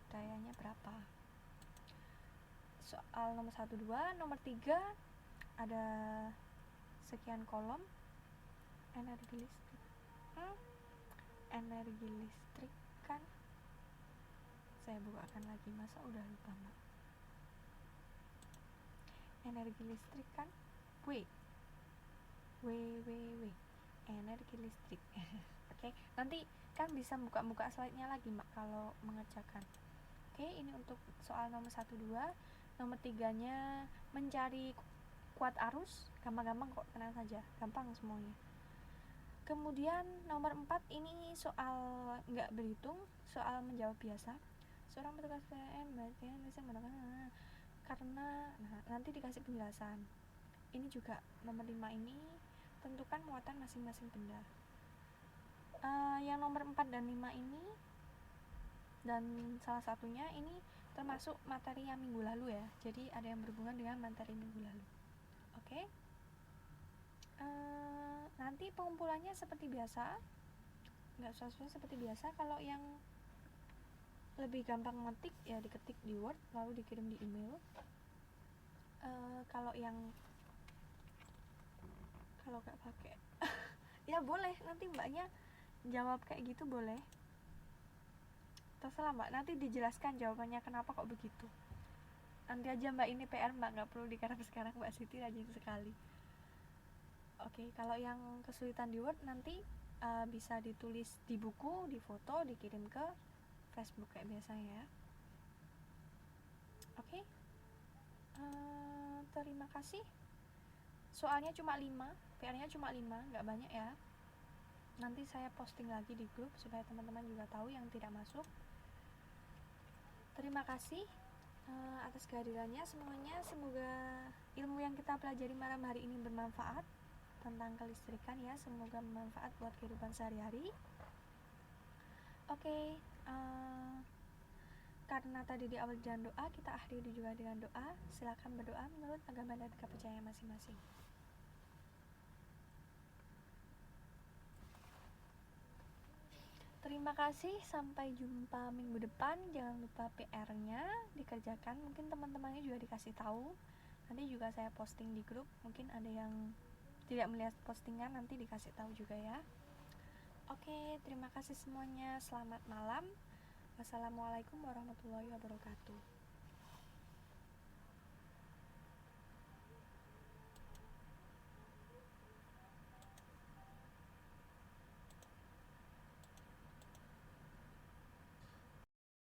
dayanya berapa. Soal nomor 1, 2. Nomor 3 ada sekian kolom. Energi listrik. Energi listrik kan, saya bukakan lagi, masa udah lupa mbak. Energi listrik kan W energi listrik. Oke, nanti kan bisa buka slide-nya lagi mbak kalau mengerjakan. Oke, ini untuk soal nomor 1, 2. Nomor 3-nya mencari kuat arus, gampang-gampang kok, tenang saja, gampang semuanya. Kemudian nomor 4 ini soal nggak berhitung, soal menjawab biasa. Seorang petugas PLN bisa menggunakan karena nanti dikasih penjelasan. Ini juga nomor 5 ini tentukan muatan masing-masing benda. Yang nomor 4 dan 5 ini dan salah satunya ini termasuk materi yang minggu lalu ya, jadi ada yang berhubungan dengan materi minggu lalu. Oke. Nanti pengumpulannya seperti biasa, nggak susah seperti biasa. Kalau yang lebih gampang ngetik ya diketik di Word lalu dikirim di email. Kalau nggak pakai ya boleh, nanti mbaknya jawab kayak gitu boleh, terserah mbak, nanti dijelaskan jawabannya kenapa kok begitu. Nanti aja mbak, ini PR mbak, nggak perlu digarap sekarang, mbak Siti rajin sekali. Oke, kalau yang kesulitan di Word nanti bisa ditulis di buku, di foto, dikirim ke Facebook kayak biasanya ya. Oke. Terima kasih. Soalnya cuma 5, PR-nya cuma 5, nggak banyak ya. Nanti saya posting lagi di grup supaya teman-teman juga tahu yang tidak masuk. Terima kasih atas kehadirannya semuanya. Semoga ilmu yang kita pelajari malam hari ini bermanfaat tentang kelistrikan ya. Semoga bermanfaat buat kehidupan sehari-hari. Oke, karena tadi di awal dengan doa, kita akhiri juga dengan doa. Silakan berdoa menurut agama dan kepercayaan masing-masing. Terima kasih, sampai jumpa minggu depan. Jangan lupa PR-nya dikerjakan. Mungkin teman-temannya juga dikasih tahu. Nanti juga saya posting di grup. Mungkin ada yang tidak melihat postingan, nanti dikasih tahu juga ya. Oke, terima kasih semuanya. Selamat malam. Wassalamualaikum warahmatullahi wabarakatuh.